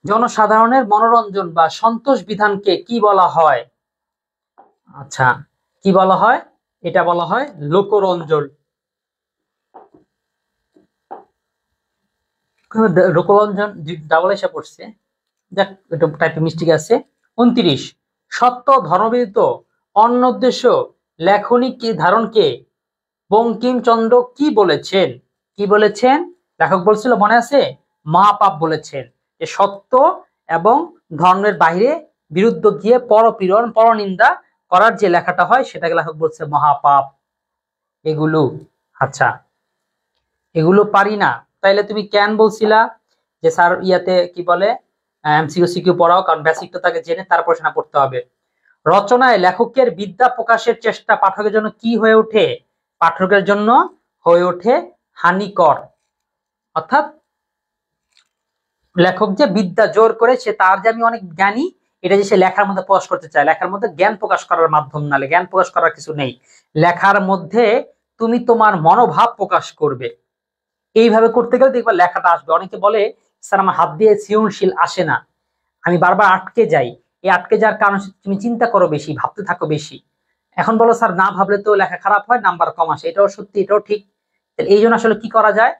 জনসাধারণের মনোরঞ্জন বা সন্তোষ বিধানকে কি বলা হয়? আচ্ছা, কি বলা হয়? এটা বলা হয় লোকরঞ্জন। লোকরঞ্জন ডাবল এসে পড়ছে, যাক এটা টাইপে মিস্টেক আছে। 29, সত্য ধর্মবিদিত অন্য উদ্দেশ্য লেখনী কি ধারণকে বঙ্কিমচন্দ্র কি বলেছেন? কি বলেছেন? লেখক বলছিল মনে আছে, মহাপাপ বলেছেন। যে সত্য এবং ধর্মের বাইরে বিরুদ্ধ গিয়ে পরপীড়ন পরনিন্দা করার যে লেখাটা হয় সেটাকে লেখক বলছে মহাপাপ। এগুলো আচ্ছা, এগুলো পারি না, তাইলে তুমি কেন বলছিলা যে স্যার ইয়াতে কি বলে এমসিকিউ সিকিউ পড়াও? কারণ বেসিকটা তাকে জেনে তারপর সেটা পড়তে হবে। রচনায় লেখকের বিদ্যা প্রকাশের চেষ্টা পাঠকের জন্য কি হয়ে ওঠে? পাঠকের জন্য হয়ে ওঠে হানিকর। অর্থাৎ লেখক যে বিদ্যা জোর করে সে তার যে আমি অনেক জ্ঞানী এটা যে সে লেখার মধ্যে প্রকাশ করতে চায়, লেখার মধ্যে জ্ঞান প্রকাশ করার মাধ্যম নালে জ্ঞান প্রকাশ করার কিছু নেই। লেখার মধ্যে তুমি তোমার মনোভাব প্রকাশ করবে, এইভাবে করতে গেলে দেখবা লেখাটা আসবে। অনেকে বলে স্যার আমার হাত দিয়ে সৃজনশীল আসে না, আমি বারবার আটকে যাই। এই আটকে যাওয়ার কারণ তুমি চিন্তা করো বেশি, ভাবতে থাকো বেশি। এখন বলো স্যার না ভাবলে তো লেখা খারাপ হয়, নাম্বার কম আসে। এটাও সত্যি, এটাও ঠিক। এই জন্য আসলে কি করা যায়?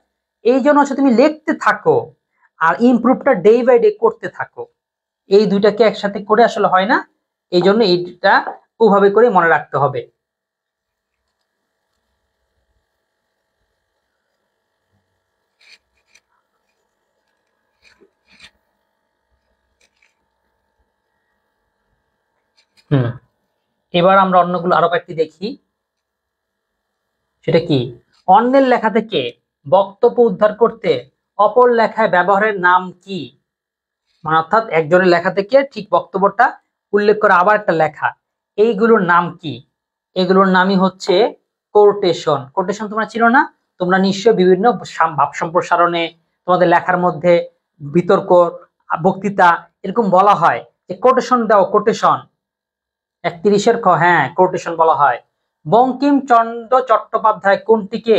এই জন্য হচ্ছে তুমি লিখতে থাকো আর ইমপ্রুভটা ডে বাই ডে করতে থাকো। এই দুইটাকে একসাথে করে আসলে হয় না, এই জন্য এইটা ওভাবে করে মনে রাখতে হবে। এবার আমরা অন্যগুলো আরো কয়েকটি দেখি। সেটা কি? অন্যের লেখা থেকে বক্তব্য উদ্ধার করতে অপর লেখায় ব্যবহারের নাম কি? মানে অর্থাৎ একজনের লেখা থেকে ঠিক বক্তব্যটা উল্লেখ করে আবার একটা লেখা, এইগুলোর নাম কি? এগুলোর নামই হচ্ছে কোটেশন। কোটেশন তোমরা চিনো না? তোমরা নিশ্চয়ই বিভিন্ন ভাব সম্প্রসারণে তোমাদের লেখার মধ্যে বিতর্ক বক্তৃতা এরকম বলা হয় যে কোটেশন দাও, কোটেশন। 31-এর খ, হ্যাঁ কোটেশন বলা হয়। বঙ্কিমচন্দ্র চট্টোপাধ্যায় কোনটিকে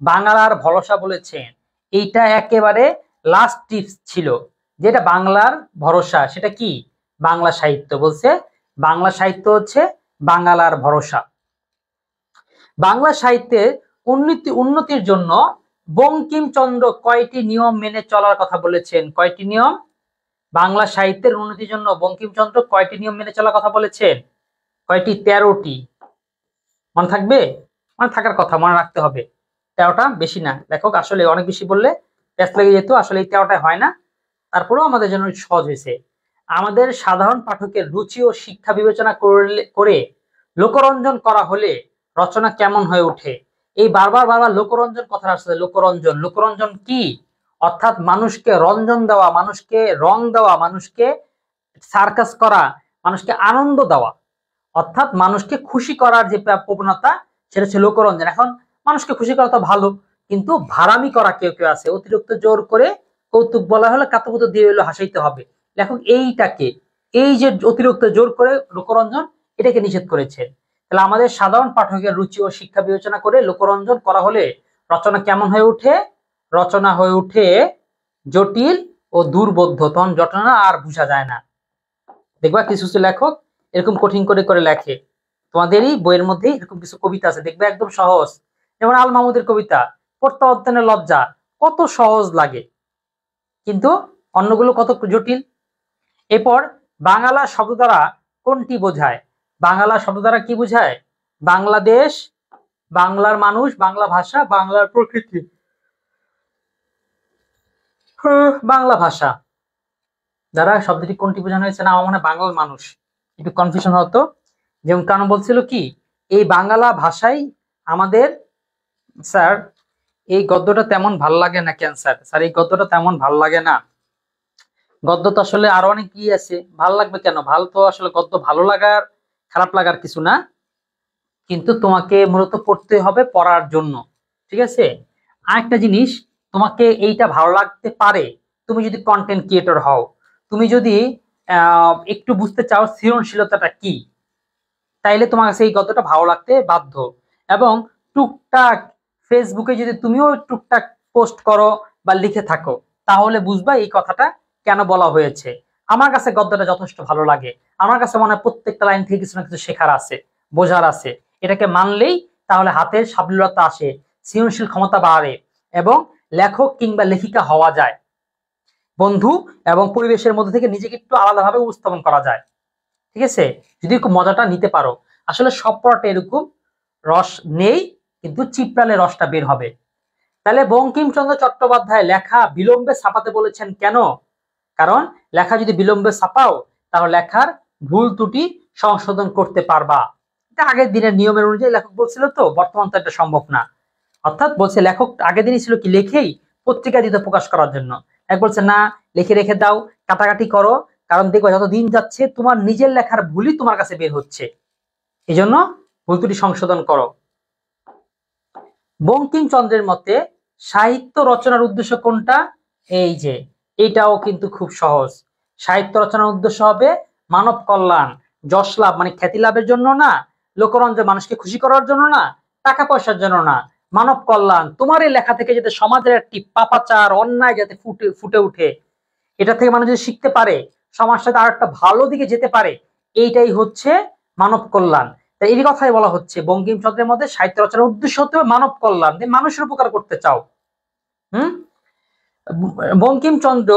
বাংলার ভরসা বলেছেন? এইটা একেবারে লাস্ট টিপস ছিল, যেটা বাংলার ভরসা সেটা কি? বাংলা সাহিত্য। বলছে বাংলা সাহিত্য হচ্ছে বাংলার ভরসা। বাংলা সাহিত্যের উন্নতির জন্য বঙ্কিমচন্দ্র কয়টি নিয়ম মেনে চলার কথা বলেছেন? কয়টি নিয়ম? বাংলা সাহিত্যের উন্নতির জন্য বঙ্কিমচন্দ্র কয়টি নিয়ম মেনে চলার কথা বলেছেন? কয়টি? 13টি। মনে থাকবে? মনে থাকার কথা, মনে রাখতে হবে। 13টা, বেশি না। লেখক আসলে অনেক বেশি বললে প্যাচ লেগে যেত, আসলে এই 13টায় হয় না, তারপরেও আমাদের জন্য সহজ হয়েছে। আমাদের সাধারণ পাঠকের রুচি ও শিক্ষা বিবেচনা করে লোকরঞ্জন করা হলে রচনা কেমন হয়ে ওঠে? এই বারবার বারবার লোকরঞ্জন কথা আসছে। লোকরঞ্জন, লোকরঞ্জন কি? অর্থাৎ মানুষকে রঞ্জন দেওয়া, মানুষকে রং দেওয়া, মানুষকে সার্কাস করা, মানুষকে আনন্দ দেওয়া, অর্থাৎ মানুষকে খুশি করার যে প্রবণতা, সেটা হচ্ছে লোকরঞ্জন। এখন মানুষকে খুশি করা তো ভালো, কিন্তু ভাড়ামি করা কেউ কেউ আছে, অতিরিক্ত জোর করে কৌতুক বলা হলে কাতুকুত দিয়ে হলো হাসাইতে হবে। লেখক এইটাকে, এই যে অতিরিক্ত জোর করে লোকরঞ্জন, এটাকে নিষেধ করেছেন। তাহলে আমাদের সাধারণ পাঠকের রুচি ও শিক্ষা বিবেচনা করে লোকরঞ্জন করা হলে রচনা কেমন হয়ে ওঠে? রচনা হয়ে ওঠে জটিল ও দুর্বোধ্য। তখন রচনা আর বোঝা যায় না। দেখবা কিছু কিছু লেখক এরকম কঠিন করে করে লেখে। তোমাদেরই বইয়ের মধ্যে এরকম কিছু কবিতা আছে, দেখবে একদম সহজ। যেমন আল মাহমুদের কবিতা পড়তে অধ্যয়নের লজ্জা, কত সহজ লাগে, কিন্তু অন্যগুলো কত জটিল। এরপর বাংলা শব্দ দ্বারা কোনটি বোঝায়? বাংলা শব্দ দ্বারা কি বোঝায়? বাংলাদেশ, বাংলার মানুষ, বাংলা ভাষা, বাংলার প্রকৃতি, বাংলা ভাষা দ্বারা শব্দটি কোনটি বোঝানো হয়েছে? না, আমার মনে হয় বাংলার মানুষ, একটু কনফিউশন হতো। যেমন কারণ বলছিল কি, এই বাংলা ভাষাই আমাদের, স্যার এই গদ্যটা তেমন ভাল লাগে না কেন? স্যার স্যার এই গদ্যটা তেমন ভাল লাগে না। গদ্য তো আসলে আরো অনেক কি আছে, ভাল লাগবে কেন? ভাল তো আসলে গদ্য ভালো লাগার খারাপ লাগার কিছু না, কিন্তু তোমাকে মূলত পড়তে হবে পড়ার জন্য, ঠিক আছে? আরেকটা জিনিস, তোমাকে এইটা ভালো লাগতে পারে তুমি যদি কন্টেন্ট ক্রিয়েটর হও, তুমি যদি একটু বুঝতে চাও সৃজনশীলতাটা কি, তাইলে তোমার কাছে এই গদ্যটা ভালো লাগতে বাধ্য। এবং টুকটাক ফেসবুকে যদি তুমিও টুকটাক পোস্ট করো বা লিখে থাকো, তাহলে বুঝবা এই কথাটা কেন বলা হয়েছে। আমার কাছে গদ্যটা যথেষ্ট ভালো লাগে। আমার কাছে মনে হয় প্রত্যেকটা লাইন থেকে কিছু না কিছু শেখার আছে, বোঝার আছে। এটাকে মানলেই তাহলে হাতের সাবলীলতা আসে, সৃজনশীল ক্ষমতা বাড়ে এবং লেখক কিংবা লেখিকা হওয়া যায়। বন্ধু এবং পরিবেশের মধ্যে থেকে নিজেকে একটু আলাদাভাবে উপস্থাপন করা যায়, ঠিক আছে, যদি একটু মজাটা নিতে পারো। আসলে সব পড়াটা এরকম, রস নেই কিন্তু চিপড়ালে রসটা বের হবে। তাহলে বঙ্কিমচন্দ্র চট্টোপাধ্যায় লেখা বিলম্বে ছাপাতে বলেছেন কেন? কারণ লেখা যদি বিলম্বে ছাপাও, তাহলে লেখার ভুল ত্রুটি সংশোধন করতে পারবা। এটা আগের দিনের নিয়মের অনুযায়ী লেখক বলছিল, তো বর্তমান তো এটা সম্ভব না। অর্থাৎ বলছে লেখক আগের দিনই ছিল কি, লেখেই পত্রিকা দিতে প্রকাশ করার জন্য। এক বলছে না, লিখে রেখে দাও, কাটাকাটি করো, কারণ দেখবে যত দিন যাচ্ছে তোমার নিজের লেখার ভুলই তোমার কাছে বের হচ্ছে, এই জন্য ভুল ত্রুটি সংশোধন করো। বঙ্কিমচন্দ্রের মতে সাহিত্য রচনার উদ্দেশ্য কোনটা? এই যে এটাও কিন্তু খুব সহজ। সাহিত্য রচনার উদ্দেশ্য হবে মানব কল্যাণ, যশ লাভ মানে খ্যাতি লাভের জন্য না, লোকরঞ্জন মানুষকে খুশি করার জন্য না, টাকা পয়সার জন্য না, মানব কল্যাণ। তোমার এই লেখা থেকে যাতে সমাজের একটি পাপাচার অন্যায় যাতে ফুটে উঠে, এটা থেকে মানুষ যদি শিখতে পারে, সমাজটা আর একটা ভালো দিকে যেতে পারে, এইটাই হচ্ছে মানব কল্যাণ। তাই এই কথাই বলা হচ্ছে বঙ্কিমচন্দ্রের মধ্যে সাহিত্য রচনার উদ্দেশ্য হতে হবে মানব কল্যাণ, মানুষের উপকার করতে চাও। বঙ্কিমচন্দ্র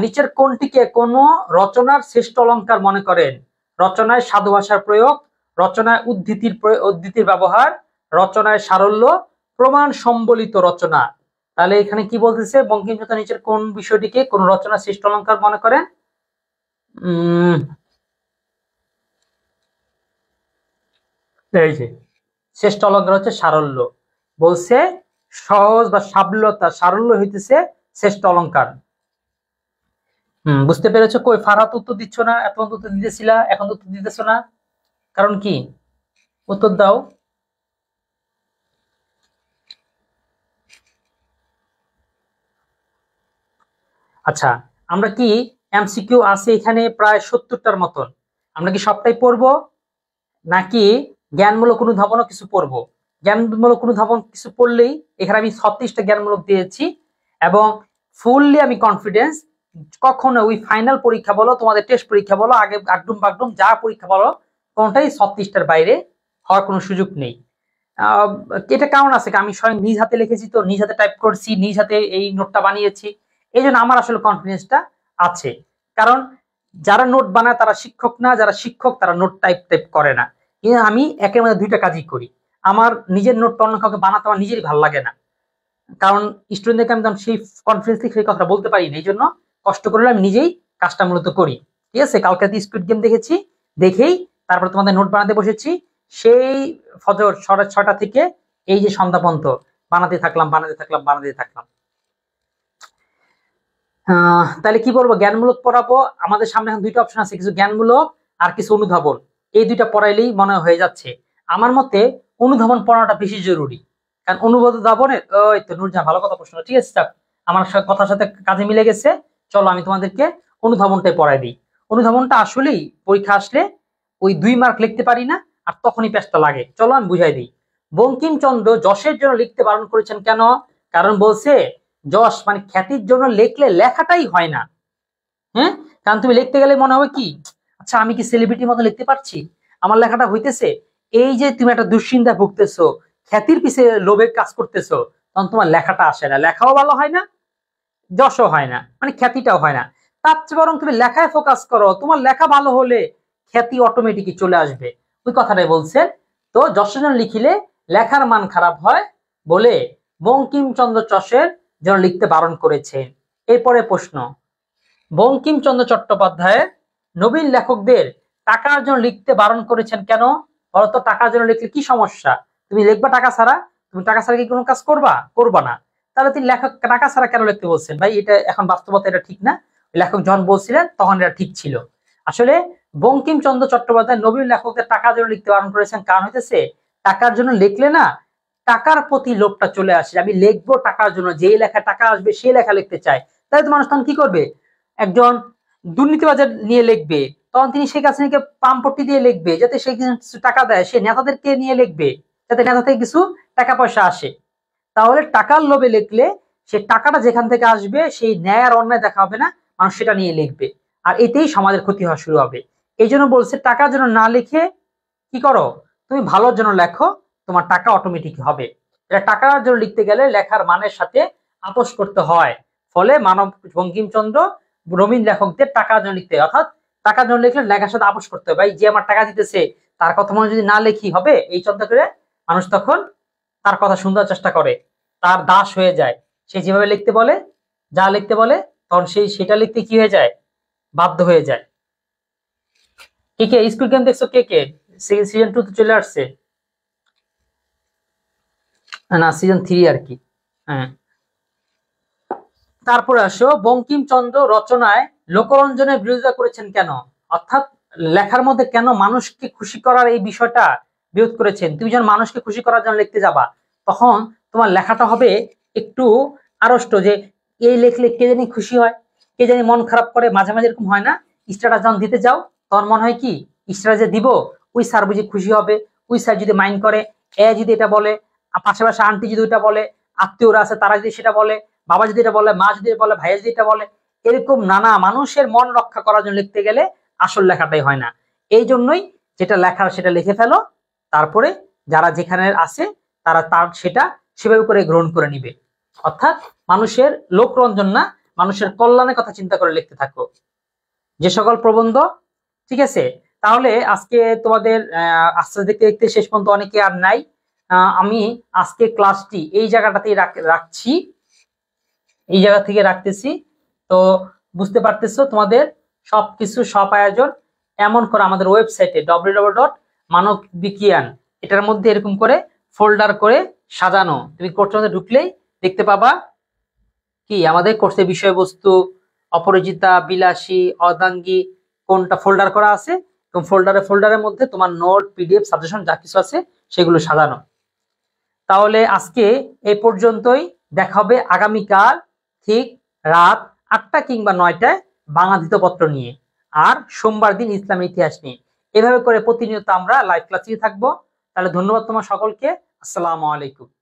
নিচের কোনটিকে কোন রচনার শ্রেষ্ঠ অলংকার মনে করেন? রচনায় সাধু ভাষার প্রয়োগ, রচনায় উদ্ধৃতির ব্যবহার, রচনায় সারল্য, প্রমাণ সম্বলিত রচনা। তাহলে এখানে কি বলতেছে, বঙ্কিমচন্দ্র নিচের কোন বিষয়টিকে কোন রচনার শ্রেষ্ঠ অলংকার মনে করেন? এই যে শ্রেষ্ঠ অলংকার হচ্ছে সারল্য। বলছে সহজ বা সাবলতা, সারল্য হইতেছে শ্রেষ্ঠ অলংকার। বুঝতে পেরেছো? কই ফারহাত উত্তর দিচ্ছ না? এত উত্তর দিতেছিলা, এখন উত্তর দিতেছ না, কারণ কি? উত্তর দাও। আচ্ছা, আমরা কি এমসিকিউ আছে এখানে প্রায় 70টার মতন। আমরা কি সবটাই পড়বো নাকি জ্ঞানমূলক অনুধাবনও কিছু পড়বো? জ্ঞানমূলক অনুধাবন কিছু পড়লেই এখানে আমি 36টা জ্ঞানমূলক দিয়েছি এবং ফুললি আমি কনফিডেন্স, কখনো ওই ফাইনাল পরীক্ষা বলো, তোমাদের টেস্ট পরীক্ষা বলো, আগে আগডুম বাগডুম যা পরীক্ষা বলো, কোনটাই 36টার বাইরে হওয়ার কোনো সুযোগ নেই। এটা কারণ আছে, আমি স্বয়ং নিজ হাতে লিখেছি, তো নিজ হাতে টাইপ করছি, নিজ হাতে এই নোটটা বানিয়েছি, এই জন্য আমার আসলে কনফিডেন্সটা আছে। কারণ যারা নোট বানায় তারা শিক্ষক না, যারা শিক্ষক তারা নোট টাইপ করে না। কিন্তু আমি একের মধ্যে দুইটা কাজই করি। আমার নিজের নোটটা অন্য কাউকে বানাতে আমার নিজেরই ভালো লাগে না, কারণ স্টুডেন্টদেরকে আমি সেই কনফিডেন্স সেই কথা বলতে পারি না, এই জন্য কষ্ট করলে আমি নিজেই কাজটা মূলত করি। ঠিক আছে, কালকে রাতে স্কুইড গেম দেখেছি, দেখেই তারপর তোমাদের নোট বানাতে বসেছি। সেই ফজর 6:30 থেকে এই যে সন্ধ্যা পর্যন্ত বানাতে থাকলাম। তাহলে কি বলবো, জ্ঞানমূলক পড়াবো। আমাদের সামনে এখন দুইটা অপশন আছে, কিছু জ্ঞানমূলক আর কিছু অনুধাবন। এই দুইটা পড়াইলেই মনে হয়ে যাচ্ছে। আমার মতে অনুধাবন পড়ানোটা বেশি জরুরি, কারণ অনুধাবনের ওই তো নুরজান ভালো কথা প্রশ্ন, ঠিক আছে, আমার কথার সাথে কাজে মিলে গেছে। চলো আমি তোমাদেরকে অনুধাবনটাই পড়াই দিই। অনুধাবনটা আসলেই পরীক্ষা আসলে ওই 2 মার্ক লিখতে পারি না, আর তখনই পেছটা লাগে। চলো আমি বুঝাই দিই। বঙ্কিমচন্দ্র যশের জন্য লিখতে বারণ করেছেন কেন? কারণ বলছে যশ মানে খ্যাতির জন্য লিখলে লেখাটাই হয় না। হ্যাঁ, কারণ তুমি লিখতে গেলে মনে হবে কি, আচ্ছা আমি কি সেলিব্রিটির মতো লিখতে পারছি, আমার লেখাটা হইতেছে? এই যে তুমি একটা দুশ্চিন্তা ভুগতেছো, খ্যাতির পিছে লোভে কাজ করতেছো, তখন তোমার লেখাটা আসে না, লেখাও ভালো হয় না, যশও হয় না, মানে খ্যাতিটাও হয় না। তার চেয়ে বরং তুমি লেখায় ফোকাস করো, তোমার লেখা ভালো হলে খ্যাতি অটোমেটিকই চলে আসবে। ওই কথাটাই বলছেন। তো যশজন লিখিলে লেখার মান খারাপ হয় বলে বঙ্কিমচন্দ্র যশের জন্য লিখতে বারণ করেছেন। এরপরে প্রশ্ন, বঙ্কিমচন্দ্র চট্টোপাধ্যায় নবীন লেখকদের টাকার জন্য লিখতে বারণ করেছেন কেন? বলতো টাকার জন্য লিখলে কি সমস্যা? তুমি লিখবা টাকা ছাড়া? তুমি টাকা ছাড়া কি কোনো কাজ করবা না? তাহলে তিনি লেখক টাকা ছাড়া কেন লিখতে বলছেন? ভাই এটা এখন বাস্তবতা এটা ঠিক না। লেখক যখন বলছিলেন তখন এটা ঠিক ছিল। আসলে বঙ্কিমচন্দ্র চট্টোপাধ্যায় নবীন লেখকদের টাকার জন্য লিখতে বারণ করেছেন কারণ হইতেছে, টাকার জন্য লিখলে না টাকার প্রতি লোভটা চলে আসে। আমি লিখবো টাকার জন্য, যেই লেখা টাকা আসবে সেই লেখা লিখতে চাই। তাহলে তো মানুষ তখন কি করবে? একজন দুর্নীতিবাজার নিয়ে লিখবে, তখন তিনি শেখ হাসিনাকে পামপট্টি দিয়ে লিখবে যাতে সে কিছু টাকা দেয়। সে নেতাদেরকে নিয়ে লিখবে যাতে নেতা থেকে কিছু টাকা পয়সা আসে। তাহলে টাকার লোভে লিখলে সে টাকাটা যেখান থেকে আসবে সেই ন্যায় আর অন্যায় দেখা হবে না, মানুষ সেটা নিয়ে লিখবে, আর এতেই সমাজের ক্ষতি হওয়া শুরু হবে। এই জন্য বলছে টাকার জন্য না লিখে কি করো, তুমি ভালোর জন্য লেখো, তোমার টাকা অটোমেটিক হবে। এটা টাকার জন্য লিখতে গেলে লেখার মানের সাথে আপোষ করতে হয়। ফলে মানব বঙ্কিমচন্দ্র নবীন লেখকদের টাকার জন্য লিখতে, অর্থাৎ টাকার জন্য লিখলে লেখার সাথে আপোষ করতে হবে। ভাই যে আমার টাকা দিতেছে তার কথা মনে যদি না লিখি হবে, এই চিন্তা করে মানুষ তখন তার কথা শুনতে চেষ্টা করে, তার দাস হয়ে যায়। সে যেভাবে লিখতে বলে, যা লিখতে বলে, তখন সেটা লিখতে কি হয়ে যায়, বাধ্য হয়ে যায়। কে কে স্কুল গেম দেখছো? কে কে সিজন 2 তো চলে আসছে, না সিজন 3 আর কি। হ্যাঁ, তারপরে আসো, বঙ্কিমচন্দ্র রচনায় লোকরঞ্জনের বিরোধিতা করেছেন কেন? অর্থাৎ লেখার মধ্যে কেন মানুষকে খুশি করার এই বিষয়টা বিরোধ করেছেন। তুমি যখন মানুষকে খুশি করার জন্য লিখতে যাবা, তখন তোমার লেখাটা হবে একটু আড়ষ্ট, যে এই লেখলে কে জানি খুশি হয়, কে জানি মন খারাপ করে। মাঝে মাঝে এরকম হয় না, স্ট্যাটাস যখন দিতে যাও তখন মনে হয় কি, স্ট্যাটাস যে দিব ওই স্যার বুঝি খুশি হবে, ওই স্যার যদি মাইন্ড করে, এ যদি এটা বলে, পাশাপাশি আন্টি যদি ওইটা বলে, আত্মীয়রা আছে তারা যদি সেটা বলে, বাবা যদি এটা বলে, মা যদি বলে, ভাইয়া যদি এটা বলে, এরকম নানা মানুষের মন রক্ষা করার জন্য লিখতে গেলে আসল লেখাটাই হয় না। এই জন্যই যেটা লেখার সেটা লিখে ফেলো, তারপরে যারা যেখানে আছে তারা তার সেটা সেভাবে করে গ্রহণ করে নিবে। অর্থাৎ মানুষের লোকরঞ্জন না, মানুষের কল্যাণের কথা চিন্তা করে লিখতে থাকো যে সকল প্রবন্ধ। ঠিক আছে, তাহলে আজকে তোমাদের আস্তে দেখতে দেখতে শেষ পর্যন্ত অনেকে আর নাই। আমি আজকে ক্লাসটি এই জায়গাটাতেই রাখছি, এই জায়গা থেকে রাখতেছি। তো বুঝতে পারতেছো তোমাদের সবকিছু সব আয়োজন এমন করে আমাদের ওয়েবসাইটে www.মানববিজ্ঞান এটার মধ্যে এরকম করে ফোল্ডার করে সাজানো। তুমি কোর্সের মধ্যে ঢুকলেই দেখতে পাবা কি আমাদের কোর্সের বিষয়বস্তু, অপরাজিতা, বিলাসী, অর্ধাঙ্গী কোনটা ফোল্ডার করা আছে, এবং ফোল্ডারের মধ্যে তোমার নোট, পিডিএফ, সাজেশন যা কিছু আছে সেগুলো সাজানো। তাহলে আজকে এই পর্যন্তই, দেখা হবে আগামীকাল ঠিক রাত 8টা কিংবা 9টায় বাংলা ধিতপত্র নিয়ে। আর সোমবার দিন ইসলামের ইতিহাস নিয়ে। এভাবে করে প্রতিনিয়ত আমরা লাইভ ক্লাসে থাকবো। তাহলে ধন্যবাদ তোমার সকলকে। আসসালামু আলাইকুম।